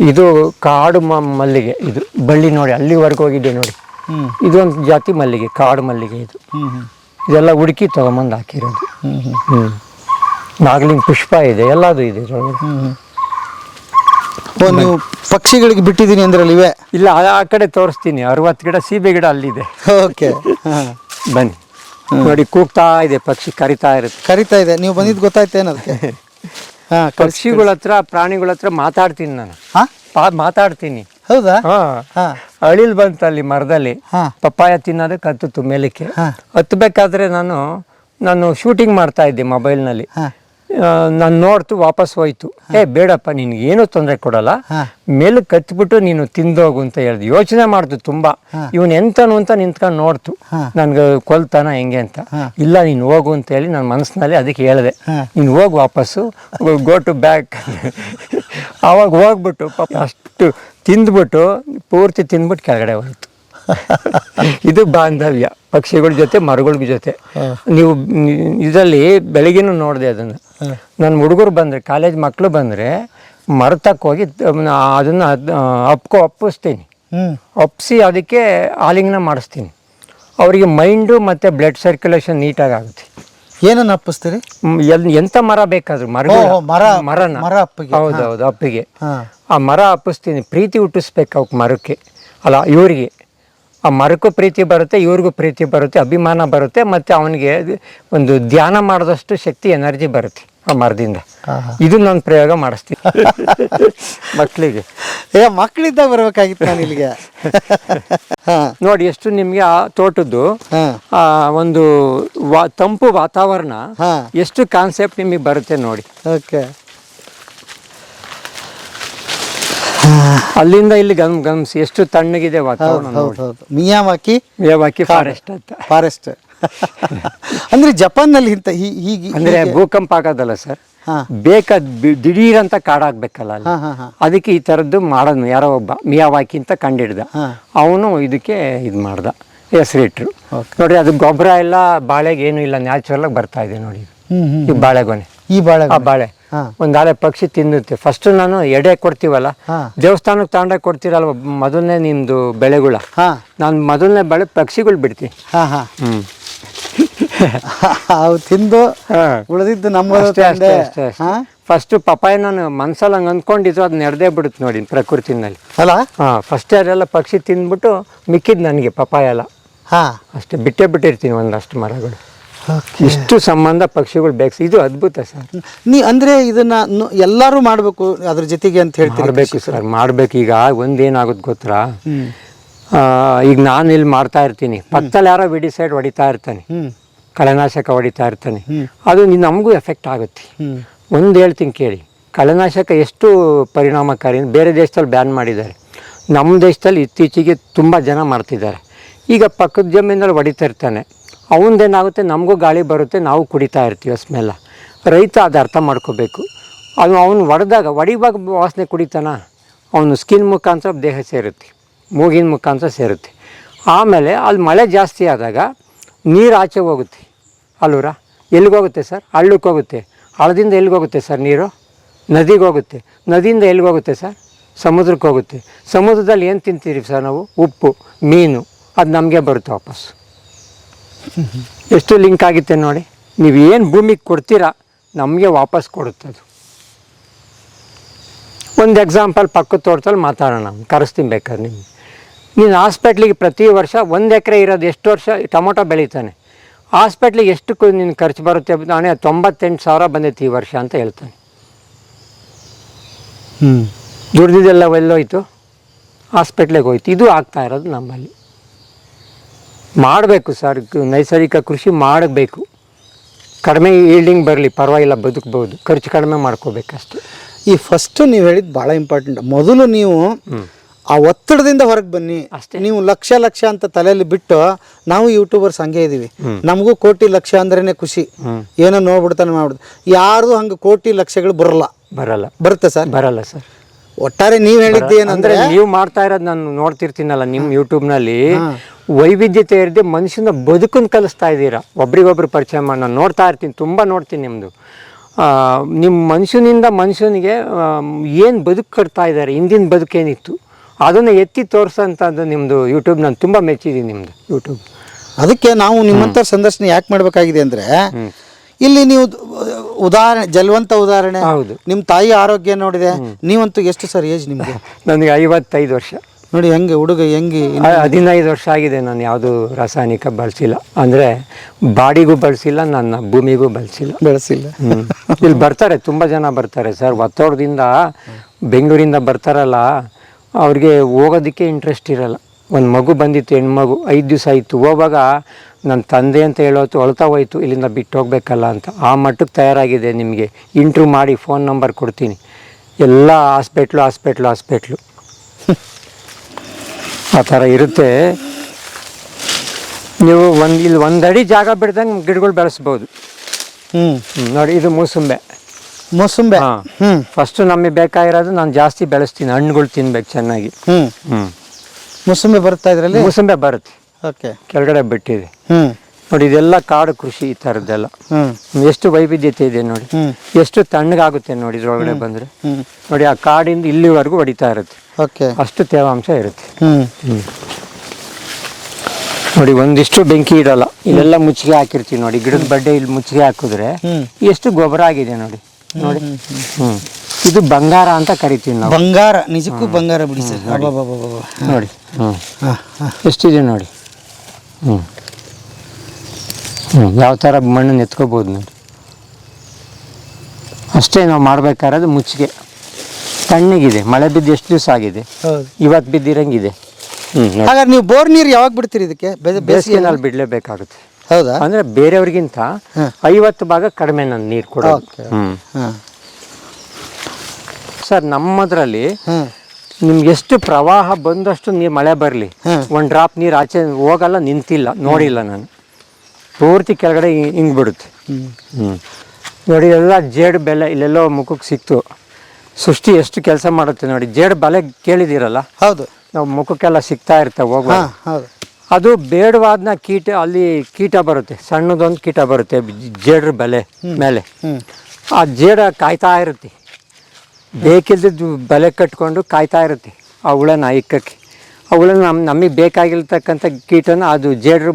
ಇದು ಕಾಡು ಮಲ್ಲಿಗೆ, ಇದು ಬಳ್ಳಿ ನೋಡಿ ಅಲ್ಲಿವರೆಗೂ ಹೋಗಿದೆ ನೋಡಿ. ಇದೊಂದು ಜಾತಿ ಮಲ್ಲಿಗೆ, ಕಾಡು ಮಲ್ಲಿಗೆ. ಇದು ಇದೆಲ್ಲ ಹುಡುಕಿ ತಗೊಂಬಂದು ಹಾಕಿರೋದು. ನಾಗಲಿಂಗ ಪುಷ್ಪ ಇದೆ, ಎಲ್ಲದು ಇದೆ. ನೀವು ಪಕ್ಷಿಗಳಿಗೆ ಬಿಟ್ಟಿದ್ದೀನಿ ಅಂದ್ರಲ್ಲಿ ಇವೆ? ಇಲ್ಲ, ಆ ಕಡೆ ತೋರಿಸ್ತೀನಿ. 60 ಗಿಡ ಸೀಬೆ ಗಿಡ ಅಲ್ಲಿದೆ. ಓಕೆ, ಬನ್ನಿ ನೋಡಿ. ಕೂಗ್ತಾ ಇದೆ ಪಕ್ಷಿ, ಕರಿತಾ ಇದೆ. ನೀವು ಬಂದಿದ್ದು ಗೊತ್ತಾಯ್ತೇನು ಅದಕ್ಕೆ? ಪಕ್ಷಿಗಳ ಹತ್ರ, ಪ್ರಾಣಿಗಳ ಹತ್ರ ಮಾತಾಡ್ತೀನಿ ನಾನು. ಮಾತಾಡ್ತೀನಿ. ಹೌದಾ? ಅಳಿಲ್ ಬಂತ ಅಲ್ಲಿ ಮರದಲ್ಲಿ ಪಪ್ಪಾಯ ತಿನ್ನೋದಕ್ಕೆ ಹತ್ತಿತ್ತು ಮೇಲಕ್ಕೆ. ಹತ್ತಬೇಕಾದ್ರೆ ನಾನು ಶೂಟಿಂಗ್ ಮಾಡ್ತಾ ಇದ್ದೆ ಮೊಬೈಲ್ನಲ್ಲಿ. ನಾನು ನೋಡ್ತು, ವಾಪಸ್ ಹೋಯ್ತು. ಬೇಡಪ್ಪ, ನಿನ್ಗೆ ಏನೂ ತೊಂದರೆ ಕೊಡಲ್ಲ, ಮೇಲಕ್ಕೆ ಹತ್ಬಿಟ್ಟು ನೀನು ತಿಂದೋಗು ಅಂತ ಹೇಳ್ದು. ಯೋಚನೆ ಮಾಡ್ತು ತುಂಬ, ಇವನು ಎಂತನು ಅಂತ ನಿಂತ್ಕೊಂಡು ನೋಡ್ತು, ನನ್ಗೆ ಕೊಲ್ತಾನ ಹೆಂಗೆ ಅಂತ. ಇಲ್ಲ, ನೀನು ಹೋಗು ಅಂತ ಹೇಳಿ ನನ್ನ ಮನಸ್ಸಿನಲ್ಲಿ ಅದಕ್ಕೆ ಹೇಳಿದೆ, ನೀನು ಹೋಗಿ ವಾಪಸ್ಸು, ಗೋ ಟು ಬ್ಯಾಕ್. ಆವಾಗ ಹೋಗ್ಬಿಟ್ಟು ಅಷ್ಟು ತಿಂದ್ಬಿಟ್ಟು, ಪೂರ್ತಿ ತಿಂದ್ಬಿಟ್ಟು ಕೆಳಗಡೆ ಹೋಯ್ತು. ಇದು ಬಾಂಧವ್ಯ ಪಕ್ಷಿಗಳ ಜೊತೆ, ಮರಗಳ ಜೊತೆ. ನೀವು ಇದರಲ್ಲಿ ಬೆಳಗ್ಗೆನೂ ನೋಡಿದೆ ಅದನ್ನು. ನನ್ನ ಹುಡುಗರು ಬಂದರೆ, ಕಾಲೇಜ್ ಮಕ್ಕಳು ಬಂದರೆ ಮರತಕ್ಕೆ ಹೋಗಿ ಅದನ್ನು ಅಪ್ಪಿಸ್ತೀನಿ. ಒಪ್ಪಿಸಿ ಅದಕ್ಕೆ ಆಲಿಂಗನ ಮಾಡಿಸ್ತೀನಿ. ಅವರಿಗೆ ಮೈಂಡು ಮತ್ತು ಬ್ಲಡ್ ಸರ್ಕ್ಯುಲೇಷನ್ ನೀಟಾಗಿ ಆಗುತ್ತೆ. ಏನನ್ನು ಅಪ್ಪಿಸ್ತೀರಿ? ಎಂಥ ಮರ ಬೇಕಾದ್ರು, ಮರನ. ಹೌದೌದು, ಅಪ್ಪಿಗೆ. ಆ ಮರ ಅಪ್ಪಿಸ್ತೀನಿ. ಪ್ರೀತಿ ಹುಟ್ಟಿಸ್ಬೇಕು ಅವಕ್ಕೆ, ಮರಕ್ಕೆ ಅಲ್ಲ ಇವರಿಗೆ. ಆ ಮರಕ್ಕೂ ಪ್ರೀತಿ ಬರುತ್ತೆ, ಇವ್ರಿಗೂ ಪ್ರೀತಿ ಬರುತ್ತೆ, ಅಭಿಮಾನ ಬರುತ್ತೆ, ಮತ್ತು ಅವನಿಗೆ ಒಂದು ಧ್ಯಾನ ಮಾಡಿದಷ್ಟು ಶಕ್ತಿ, ಎನರ್ಜಿ ಬರುತ್ತೆ ಆ ಮರದಿಂದ. ಇದು ನಾನು ಪ್ರಯೋಗ ಮಾಡಿಸ್ತೀನಿ ಮಕ್ಕಳಿಗೆ. ಮಕ್ಕಳಿದ್ದಾಗ ಬರಬೇಕಾಗಿತ್ತು ನಾನು ಇಲ್ಲಿಗೆ. ನೋಡಿ ಎಷ್ಟು ನಿಮಗೆ ಆ ತೋಟದ್ದು ಒಂದು ತಂಪು ವಾತಾವರಣ, ಎಷ್ಟು ಕಾನ್ಸೆಪ್ಟ್ ನಿಮಗೆ ಬರುತ್ತೆ ನೋಡಿ. ಓಕೆ, ಅಲ್ಲಿಂದ ಇಲ್ಲಿ ಗಮನಿಸಿ ಎಷ್ಟು ತಣ್ಣಗಿದೆ ವಾತಾವರಣ. ಮಿಯಾವಾಕಿ ಫಾರೆಸ್ಟ್ ಅಂದ್ರೆ ಜಪಾನ್ನಲ್ಲಿ ಇಂತ ಹೀಗೆ ಅಂದ್ರೆ ಭೂಕಂಪ ಆಗೋದಲ್ಲ ಸರ್, ದಿಢೀರಂತ ಕಾಡಾಗ್ಬೇಕಲ್ಲ ಅಲ್ಲಿ. ಅದಕ್ಕೆ ಈ ತರದ್ದು ಮಾಡೋದು ಯಾರೋ ಒಬ್ಬ ಮಿಯಾವಾಕಿ ಅಂತ ಕಂಡಿಡ್ದ, ಅವನು ಇದಕ್ಕೆ ಇದು ಮಾಡ್ದ, ಹೆಸರಿಟ್ರು. ನೋಡ್ರಿ, ಅದು ಗೊಬ್ಬರ ಎಲ್ಲ ಬಾಳೆಗೆ ಏನು ಇಲ್ಲ, ನ್ಯಾಚುರಲ್ ಆಗಿ ಬರ್ತಾ ಇದೆ ನೋಡಿ. ಈ ಬಾಳೆಗೊನೆ, ಆ ಬಾಳೆ ಒಂದಾಳೆ ಪಕ್ಷಿ ತಿನ್ನುತ್ತೆ. ಫಸ್ಟ್ ನಾನು ಎಡೆ ಕೊಡ್ತೀವಲ್ಲ, ದೇವಸ್ಥಾನಕ್ಕೆ ತಗೊಂಡಾಗ ಕೊಡ್ತೀರಲ್ವ ಮೊದಲನೇ ನಿಮ್ದು ಬೆಳೆಗಳ, ನಾನು ಮೊದಲನೇ ಬೆಳೆ ಪಕ್ಷಿಗಳು ಬಿಡ್ತೀನಿ. ತಿಂದು ಉಳಿದಿದ್ದು ನಮ್ಮ ಫಸ್ಟ್ ಪಪ್ಪಾಯ ನಾನು ಮನ್ಸಲ್ಲಿ ಹಂಗೆ ಅಂದ್ಕೊಂಡಿದ್ರು, ಅದು ನಡೆದೇ ಬಿಡುತ್ತೆ ನೋಡಿ ಪ್ರಕೃತಿನಲ್ಲಿ ಅಲ್ಲ. ಫಸ್ಟ್ ಅದೆಲ್ಲ ಪಕ್ಷಿ ತಿಂದ್ಬಿಟ್ಟು ಮಿಕ್ಕಿದ್ ನನಗೆ ಪಪ್ಪಾಯ ಎಲ್ಲ ಅಷ್ಟೇ ಬಿಟ್ಟಿರ್ತೀನಿ ಒಂದಷ್ಟು ಮರಗಳು. ಇಷ್ಟು ಸಂಬಂಧ ಪಕ್ಷಿಗಳು ಬೇಕು. ಇದು ಅದ್ಭುತ ಸರ್. ಅಂದ್ರೆ ಇದನ್ನ ಎಲ್ಲರೂ ಮಾಡ್ಬೇಕು ಅದ್ರ ಜೊತೆಗೆ ಅಂತ ಹೇಳ್ತಿರ್ಬೇಕು ಸರ್. ಮಾಡ್ಬೇಕು. ಈಗ ಒಂದೇನಾಗುತ್ತೆ ಗೊತ್ತಾ, ಈಗ ನಾನು ಇಲ್ಲಿ ಮಾಡ್ತಾ ಇರ್ತೀನಿ, ಪಕ್ಕದಲ್ಲಿ ಯಾರೋ ವಿಡಿಸೈಡ್ ಹೊಡಿತಾ ಇರ್ತಾನೆ, ಕಳೆನಾಶಕ ಹೊಡಿತಾ ಇರ್ತಾನೆ, ಅದು ನಮಗೂ ಎಫೆಕ್ಟ್ ಆಗುತ್ತೆ. ಒಂದು ಹೇಳ್ತೀನಿ ಕೇಳಿ, ಕಳೆನಾಶಕ ಎಷ್ಟು ಪರಿಣಾಮಕಾರಿ ಬೇರೆ ದೇಶದಲ್ಲಿ ಬ್ಯಾನ್ ಮಾಡಿದ್ದಾರೆ. ನಮ್ಮ ದೇಶದಲ್ಲಿ ಇತ್ತೀಚೆಗೆ ತುಂಬ ಜನ ಮಾಡ್ತಿದ್ದಾರೆ. ಈಗ ಪಕ್ಕದ ಜಮೀನಲ್ಲಿ ಹೊಡಿತಾ ಇರ್ತಾನೆ, ಅವನದೇನಾಗುತ್ತೆ, ನಮಗೂ ಗಾಳಿ ಬರುತ್ತೆ, ನಾವು ಕುಡಿತಾ ಇರ್ತೀವಿ ಸ್ಮೆಲ್ಲ. ರೈತ ಅದು ಅರ್ಥ ಮಾಡ್ಕೋಬೇಕು. ಅದು ಅವನು ಹೊಡಿವಾಗ ವಾಸನೆ ಕುಡಿತಾನ, ಅವನು ಸ್ಕಿನ್ ಮುಖಾಂತರ ದೇಹ ಸೇರುತ್ತೆ, ಮೂಗಿನ ಮುಖಾಂತರ ಸೇರುತ್ತೆ. ಆಮೇಲೆ ಅಲ್ಲಿ ಮಳೆ ಜಾಸ್ತಿ ಆದಾಗ ನೀರು ಆಚೆ ಹೋಗುತ್ತೆ ಅಲ್ಲೂರ. ಎಲ್ಲಿಗೋಗುತ್ತೆ ಸರ್? ಹಳ್ಳಕ್ಕೆ ಹೋಗುತ್ತೆ. ಹಳ್ಳದಿಂದ ಎಲ್ಲಿಗೋಗುತ್ತೆ ಸರ್ ನೀರು? ನದಿಗೆ ಹೋಗುತ್ತೆ. ನದಿಯಿಂದ ಎಲ್ಲಿಗೋಗುತ್ತೆ ಸರ್? ಸಮುದ್ರಕ್ಕೆ ಹೋಗುತ್ತೆ. ಸಮುದ್ರದಲ್ಲಿ ಏನು ತಿಂತೀರಿ ಸರ್ ನಾವು? ಉಪ್ಪು, ಮೀನು, ಅದು ನಮಗೆ ಬರುತ್ತೆ ವಾಪಸ್. ಎಷ್ಟು ಲಿಂಕ್ ಆಗುತ್ತೆ ನೋಡಿ. ನೀವು ಏನು ಭೂಮಿಗೆ ಕೊಡ್ತೀರಾ ನಮಗೆ ವಾಪಸ್ ಕೊಡುತ್ತೆ ಅದು. ಒಂದು ಎಕ್ಸಾಂಪಲ್ ಪಕ್ಕದ ತೋಟದಲ್ಲಿ ಮಾತಾಡೋಣ, ಕರೆಸ್ತೀನಿ ಬೇಕಾದ್ರೆ ನಿಮಗೆ. ನೀನು ಹಾಸ್ಪಿಟ್ಲಿಗೆ ಪ್ರತಿ ವರ್ಷ 1 ಎಕರೆ ಇರೋದು ಎಷ್ಟು ವರ್ಷ ಟೊಮೊಟೊ ಬೆಳೀತಾನೆ, ಹಾಸ್ಪಿಟ್ಲಿಗೆ ಎಷ್ಟು ನಿನ್ನ ಖರ್ಚು ಬರುತ್ತೆ? ನಾನೇ 98,000 ಬಂದೈತಿ ಈ ವರ್ಷ ಅಂತ ಹೇಳ್ತಾನೆ. ದುಡ್ದಿದ್ದೆಲ್ಲ ಎಲ್ಲೋಯ್ತು? ಹಾಸ್ಪಿಟ್ಲಿಗೆ ಹೋಯ್ತು. ಇದು ಆಗ್ತಾ ಇರೋದು ನಮ್ಮಲ್ಲಿ. ಮಾಡಬೇಕು ಸರ್, ನೈಸರ್ಗಿಕ ಕೃಷಿ ಮಾಡಬೇಕು. ಕಡಿಮೆ ಈಲ್ಡಿಂಗ್ ಬರಲಿ ಪರವಾಗಿಲ್ಲ, ಬದುಕ್ಬೋದು, ಖರ್ಚು ಕಡಿಮೆ ಮಾಡ್ಕೋಬೇಕಷ್ಟೆ. ಈ ಫಸ್ಟು ನೀವು ಹೇಳಿದ್ದು ಭಾಳ ಇಂಪಾರ್ಟೆಂಟ್. ಮೊದಲು ನೀವು ಆ ಒತ್ತಡದಿಂದ ಹೊರಗೆ ಬನ್ನಿ ಅಷ್ಟೇ. ನೀವು ಲಕ್ಷ ಅಂತ ತಲೆಯಲ್ಲಿ ಬಿಟ್ಟು, ನಾವು ಯೂಟ್ಯೂಬರ್ಸ್ ಹಂಗೆ ಇದೀವಿ, ನಮಗೂ ಕೋಟಿ ಲಕ್ಷ ಅಂದ್ರೇನೆ ಖುಷಿ, ಏನೋ ನೋಡ್ಬಿಡ್ತಾನೆ ಮಾಡ್ಬಿಡ್ತಾನೆ. ಯಾರ್ದು ಹಂಗೆ ಕೋಟಿ ಲಕ್ಷಗಳು ಬರಲ್ಲ. ಬರುತ್ತೆ ಸರ್? ಬರಲ್ಲ ಸರ್. ಒಟ್ಟಾರೆ ನೀವು ಹೇಳಿದ್ದು ಏನಂದ್ರೆ, ನೀವು ಮಾಡ್ತಾ ಇರೋದು ನಾನು ನೋಡ್ತಿರ್ತೀನಲ್ಲ ನಿಮ್ಮ ಯೂಟ್ಯೂಬ್ನಲ್ಲಿ, ವೈವಿಧ್ಯತೆ ಇರದೆ ಮನುಷ್ಯನ ಬದುಕನ್ನು ಕಲಿಸ್ತಾ ಇದ್ದೀರಾ. ಒಬ್ರಿಗೊಬ್ರು ಪರಿಚಯ ಮಾಡಿ ನಾನು ನೋಡ್ತಾ ಇರ್ತೀನಿ, ತುಂಬ ನೋಡ್ತೀನಿ ನಿಮ್ಮದು. ನಿಮ್ಮ ಮನುಷ್ಯನಿಂದ ಮನುಷ್ಯನಿಗೆ ಏನು ಬದುಕು ಕಟ್ತಾ ಇದ್ದಾರೆ, ಹಿಂದಿನ ಬದುಕೇನಿತ್ತು ಅದನ್ನು ಎತ್ತಿ ತೋರಿಸೋಂಥದ್ದು ನಿಮ್ಮದು ಯೂಟ್ಯೂಬ್. ನಾನು ತುಂಬ ಮೆಚ್ಚಿದ್ದೀನಿ ನಿಮ್ಮದು ಯೂಟ್ಯೂಬ್. ಅದಕ್ಕೆ ನಾವು ನಿಮ್ಮಂಥ ಸಂದರ್ಶನ ಯಾಕೆ ಮಾಡಬೇಕಾಗಿದೆ ಅಂದರೆ, ಇಲ್ಲಿ ನೀವು ಉದಾಹರಣೆ, ಜಲವಂತ ಉದಾಹರಣೆ. ಹೌದು. ನಿಮ್ಮ ತಾಯಿ ಆರೋಗ್ಯ ನೋಡಿದೆ. ನೀವಂತೂ ಎಷ್ಟು ಸರ್ ಏಜ್ ನಿಮಗೆ? ನನಗೆ 55 ವರ್ಷ. ನೋಡಿ ಹೆಂಗೆ ಹುಡುಗ ಹೆಂಗೆ. 15 ವರ್ಷ ಆಗಿದೆ ನಾನು ಯಾವುದು ರಾಸಾಯನಿಕ ಬಳಸಿಲ್ಲ, ಅಂದರೆ ಬಾಡಿಗೂ ಬಳಸಿಲ್ಲ, ನನ್ನ ಭೂಮಿಗೂ ಬೆಳೆಸಿಲ್ಲ. ಇಲ್ಲಿ ಬರ್ತಾರೆ, ತುಂಬ ಜನ ಬರ್ತಾರೆ ಸರ್, ಒತ್ತಡದಿಂದ ಬೆಂಗಳೂರಿಂದ ಬರ್ತಾರಲ್ಲ, ಅವ್ರಿಗೆ ಹೋಗೋದಕ್ಕೆ ಇಂಟ್ರೆಸ್ಟ್ ಇರಲ್ಲ. ಒಂದು ಮಗು ಬಂದಿತ್ತು, ಹೆಣ್ಮಗು, 5 ದಿವಸ ಆಯಿತು. ಹೋಗುವಾಗ ನನ್ನ ತಂದೆ ಅಂತ ಹೇಳೋತ್ತು, ಅಳ್ತಾ ಹೋಯ್ತು, ಇಲ್ಲಿಂದ ಬಿಟ್ಟು ಹೋಗ್ಬೇಕಲ್ಲ ಅಂತ. ಆ ಮಟ್ಟಕ್ಕೆ ತಯಾರಾಗಿದೆ. ನಿಮಗೆ ಇಂಟ್ರ್ಯೂ ಮಾಡಿ ಫೋನ್ ನಂಬರ್ ಕೊಡ್ತೀನಿ. ಎಲ್ಲ ಹಾಸ್ಪಿಟ್ಲು ಆ ಥರ ಇರುತ್ತೆ. ನೀವು ಇಲ್ಲಿ 1 ಅಡಿ ಜಾಗ ಬಿಡ್ದಂಗೆ ಗಿಡಗಳು ಬೆಳೆಸ್ಬೋದು. ನೋಡಿ, ಇದು ಮೂಸುಂಬೆ. ಹಾಂ, ಫಸ್ಟು ನಮಗೆ ಬೇಕಾಗಿರೋದು, ನಾನು ಜಾಸ್ತಿ ಬೆಳೆಸ್ತೀನಿ, ಹಣ್ಣುಗಳು ತಿನ್ಬೇಕು ಚೆನ್ನಾಗಿ. ಮೂಸಂಬೆ ಬರುತ್ತಾ ಇದರಲ್ಲಿ? ಮೂಸಂಬೆ ಬರುತ್ತೆ. ಓಕೆ, ಕೆಳಗಡೆ ಬಿಟ್ಟಿದೆ ನೋಡಿ. ಇದೆಲ್ಲ ಕಾಡು ಕೃಷಿ, ಈ ಥರದ್ದೆಲ್ಲ. ಎಷ್ಟು ವೈವಿಧ್ಯತೆ ಇದೆ ನೋಡಿ, ಎಷ್ಟು ತಣ್ಣಗಾಗುತ್ತೆ ನೋಡಿ ಇದ್ರೊಳಗಡೆ ಬಂದರೆ. ನೋಡಿ, ಆ ಕಾಡಿಂದ ಇಲ್ಲಿವರೆಗೂ ಹೊಡಿತಾ ಇರುತ್ತೆ. ಓಕೆ, ಅಷ್ಟು ತೇವಾಂಶ ಇರುತ್ತೆ. ನೋಡಿ, ಒಂದಿಷ್ಟು ಬೆಂಕಿ ಇಡಲ್ಲ, ಇಲ್ಲೆಲ್ಲ ಮುಚ್ಚಿಗೆ ಹಾಕಿರ್ತೀವಿ ನೋಡಿ. ಗಿಡದ ಬಡ್ಡೆ ಇಲ್ಲಿ ಮುಚ್ಚಿಗೆ ಹಾಕಿದ್ರೆ ಎಷ್ಟು ಗೊಬ್ಬರ ಆಗಿದೆ ನೋಡಿ. ನೋಡಿ, ಇದು ಬಂಗಾರ ಅಂತ ಕರಿತೀವಿ ನಾವು. ಬಂಗಾರ, ನಿಜಕ್ಕೂ ಬಂಗಾರ ಬಿಡಿ ಸರ್. ನೋಡಿ, ಎಷ್ಟಿದೆ ನೋಡಿ. ಯಾವ ಥರ ಮಣ್ಣನ್ನು ಎತ್ಕೋಬೋದು ನೋಡಿ. ಅಷ್ಟೇ ನಾವು ಮಾಡ್ಬೇಕಾದ್ರೆ. ಮುಚ್ಚಿಗೆ ತಣ್ಣಗಿದೆ, ಮಳೆ ಬಿದ್ದು ಎಷ್ಟು ದಿವಸ ಆಗಿದೆ, ಇವತ್ತು ಬಿದ್ದಿರಂಗಿದೆ. ಹಾಗಾದ್ರೆ ನೀವು ಬೋರ್ ನೀರು ಯಾವಾಗ ಬಿಡ್ತೀರಿ ಇದಕ್ಕೆ? ಬೇಸಿಗೆನಲ್ಲಿ ಬಿಡಲೇಬೇಕಾಗುತ್ತೆ. ಹೌದಾ? ಅಂದರೆ ಬೇರೆಯವ್ರಿಗಿಂತ 50 ಭಾಗ ಕಡಿಮೆ ನಾನು ನೀರು ಕೊಡೋದು. ಸರ್, ನಮ್ಮದ್ರಲ್ಲಿ ನಿಮ್ಗೆ ಎಷ್ಟು ಪ್ರವಾಹ ಬಂದಷ್ಟು ನೀರು, ಮಳೆ ಬರಲಿ, 1 ಡ್ರಾಪ್ ನೀರು ಆಚೆ ಹೋಗಲ್ಲ, ನಿಂತಿಲ್ಲ, ನೋಡಿಲ್ಲ ನಾನು. ಪೂರ್ತಿ ಕೆಳಗಡೆ ಹಿಂಗೆ ಬಿಡುತ್ತೆ. ನೋಡಿ, ಎಲ್ಲ ಜೇಡು ಬೆಲೆ ಇಲ್ಲೆಲ್ಲೋ ಮುಖಕ್ಕೆ ಸಿಕ್ತು. ಸೃಷ್ಟಿ ಎಷ್ಟು ಕೆಲಸ ಮಾಡುತ್ತೆ ನೋಡಿ. ಜೇಡು ಬಲೆ ಕೇಳಿದಿರಲ್ಲ? ಹೌದು. ನಾವು ಮುಖಕ್ಕೆಲ್ಲ ಸಿಗ್ತಾ ಇರ್ತವೆ ಹೋಗುವ. ಹೌದು. ಅದು ಬೇಡವಾದ್ನ ಕೀಟ, ಅಲ್ಲಿ ಕೀಟ ಬರುತ್ತೆ, ಸಣ್ಣದೊಂದು ಕೀಟ ಬರುತ್ತೆ ಜೇಡ್ರ ಬಲೆ ಮೇಲೆ. ಆ ಜೇಡ ಕಾಯ್ತಾ ಇರುತ್ತೆ, ಬೇಕಿಲ್ದಿದ್ದು ಬಲೆ ಕಟ್ಕೊಂಡು ಕಾಯ್ತಾ ಇರುತ್ತೆ ಆ ಹುಳನ ಇಕ್ಕಕ್ಕೆ. ಆ ಹುಳನ ನಮಗೆ ಬೇಕಾಗಿರ್ತಕ್ಕಂಥ ಕೀಟನ ಅದು ಜೇಡ್ರ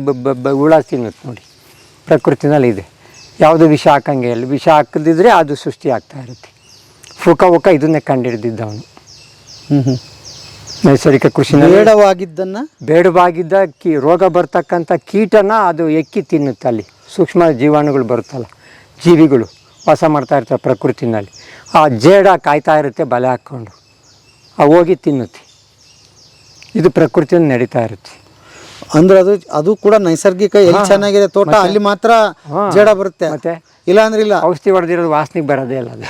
ಹುಳ ತಿನ್ನುತ್ತೆ ನೋಡಿ. ಪ್ರಕೃತಿನಲ್ಲಿ ಇದೆ, ಯಾವುದು ವಿಷ ಹಾಕಂಗೆ ಇಲ್ಲ. ವಿಷ ಹಾಕದಿದ್ರೆ ಅದು ಸೃಷ್ಟಿ ಆಗ್ತಾ ಇರುತ್ತೆ. ಫುಕ ಇದನ್ನೇ ಕಂಡುಹಿಡಿದಿದ್ದವನು. ನೈಸರ್ಗಿಕ ಕೃಷಿ ಬೇಡವಾಗಿದ್ದ ರೋಗ ಬರ್ತಕ್ಕಂಥ ಕೀಟನ ಅದು ಎಕ್ಕಿ ತಿನ್ನುತ್ತೆ. ಅಲ್ಲಿ ಸೂಕ್ಷ್ಮ ಜೀವಾಣುಗಳು ಬರುತ್ತಲ್ಲ, ಜೀವಿಗಳು ವಾಸ ಮಾಡ್ತಾ ಇರ್ತವೆ ಪ್ರಕೃತಿನಲ್ಲಿ. ಆ ಜೇಡ ಕಾಯ್ತಾ ಇರುತ್ತೆ ಬಲೆ ಹಾಕ್ಕೊಂಡು, ಹೋಗಿ ತಿನ್ನುತ್ತೆ. ಇದು ಪ್ರಕೃತಿಯಲ್ಲಿ ನಡೀತಾ ಇರುತ್ತೆ. ಅಂದ್ರೆ ಅದು ಕೂಡ ನೈಸರ್ಗಿಕ. ಎಲ್ಲಿ ಚೆನ್ನಾಗಿದೆ ತೋಟ ಅಲ್ಲಿ ಮಾತ್ರ ಜೇಡ ಬರುತ್ತೆ, ಮತ್ತೆ ಇಲ್ಲ ಅಂದ್ರೆ ಇಲ್ಲ. ಔಷಧಿ ಹೊಡೆದಿರೋದು ವಾಸನೆಗೆ ಬರೋದೇ ಇಲ್ಲ ಅದು.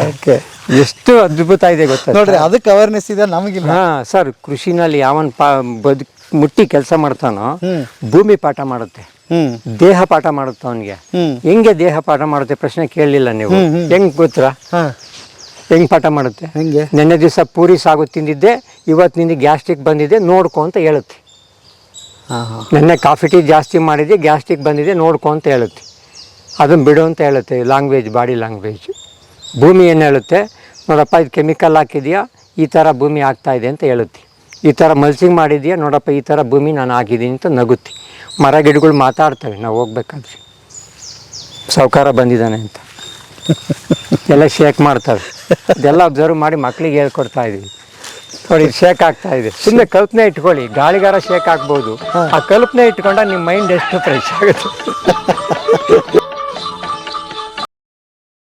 ಓಕೆ. ಎಷ್ಟು ಅದ್ಭುತ ಇದೆ ಗೊತ್ತಾ ನೋಡ್ರಿ ಅದಕ್ಕೆ ಅವೇರ್ನೆಸ್ ಇದೆ ನಮಗಿಲ್ಲ. ಹಾ ಸರ್, ಕೃಷಿನಲ್ಲಿ ಯಾವನ್ ಮುಟ್ಟಿ ಕೆಲಸ ಮಾಡ್ತಾನೋ ಭೂಮಿ ಪಾಠ ಮಾಡುತ್ತೆ, ದೇಹ ಪಾಠ ಮಾಡುತ್ತೆ ಅವನಿಗೆ. ಹೆಂಗೆ ದೇಹ ಪಾಠ ಮಾಡುತ್ತೆ ಪ್ರಶ್ನೆ ಕೇಳಲಿಲ್ಲ ನೀವು? ಹೆಂಗ್ ಗೊತ್ತಾ? ಹೆಂಗ್ ಪಾಠ ಮಾಡುತ್ತೆ? ಹೆಂಗೆ? ನೆನ್ನೆ ದಿವಸ ಪೂರಿ ಸಾಗು ತಿಂದಿದ್ದೆ, ಇವತ್ತು ನಿನಗೆ ಗ್ಯಾಸ್ಟ್ರಿಕ್ ಬಂದಿದೆ ನೋಡ್ಕೊ ಅಂತ ಹೇಳುತ್ತೆ. ನೆನ್ನೆ ಕಾಫಿ ಟೀ ಜಾಸ್ತಿ ಮಾಡಿದೆ, ಗ್ಯಾಸ್ಟ್ರಿಕ್ ಬಂದಿದೆ ನೋಡ್ಕೊ ಅಂತ ಹೇಳುತ್ತೆ. ಅದನ್ನು ಬಿಡು ಅಂತ ಹೇಳುತ್ತೆ. Language, body language. ಭೂಮಿ ಏನು ಹೇಳುತ್ತೆ? ನೋಡಪ್ಪ ಇದು ಕೆಮಿಕಲ್ ಹಾಕಿದೆಯಾ, ಈ ಥರ ಭೂಮಿ ಆಗ್ತಾ ಇದೆ ಅಂತ ಹೇಳುತ್ತೆ. ಈ ಥರ ಮಲ್ಚಿಂಗ್ ಮಾಡಿದೆಯಾ, ನೋಡಪ್ಪ ಈ ಥರ ಭೂಮಿ ನಾನು ಹಾಕಿದ್ದೀನಿ ಅಂತ ನಗುತ್ತೆ. ಮರ ಗಿಡಗಳು ಮಾತಾಡ್ತವೆ ನಾವು ಹೋಗ್ಬೇಕಾದ್ರೆ, ಸಾವ್ಕಾರ ಬಂದಿದ್ದಾನೆ ಅಂತ ಎಲ್ಲ ಶೇಕ್ ಮಾಡ್ತವೆ. ಇದೆಲ್ಲ ಅಬ್ಸರ್ವ್ ಮಾಡಿ ಮಕ್ಳಿಗೆ ಹೇಳ್ಕೊಡ್ತಾ ಇದ್ದೀವಿ. ನೋಡಿ ಶೇಕ್ ಆಗ್ತಾ ಇದೆ. ಸುಮ್ಮನೆ ಕಲ್ಪನೆ ಇಟ್ಕೊಳ್ಳಿ, ಗಾಳಿಗಾರ ಶೇಕ್ ಆಗ್ಬೋದು. ಆ ಕಲ್ಪನೆ ಇಟ್ಕೊಂಡ ನಿಮ್ಮ ಮೈಂಡ್ ಎಷ್ಟು ಫ್ರೆಶ್ ಆಗುತ್ತೆ.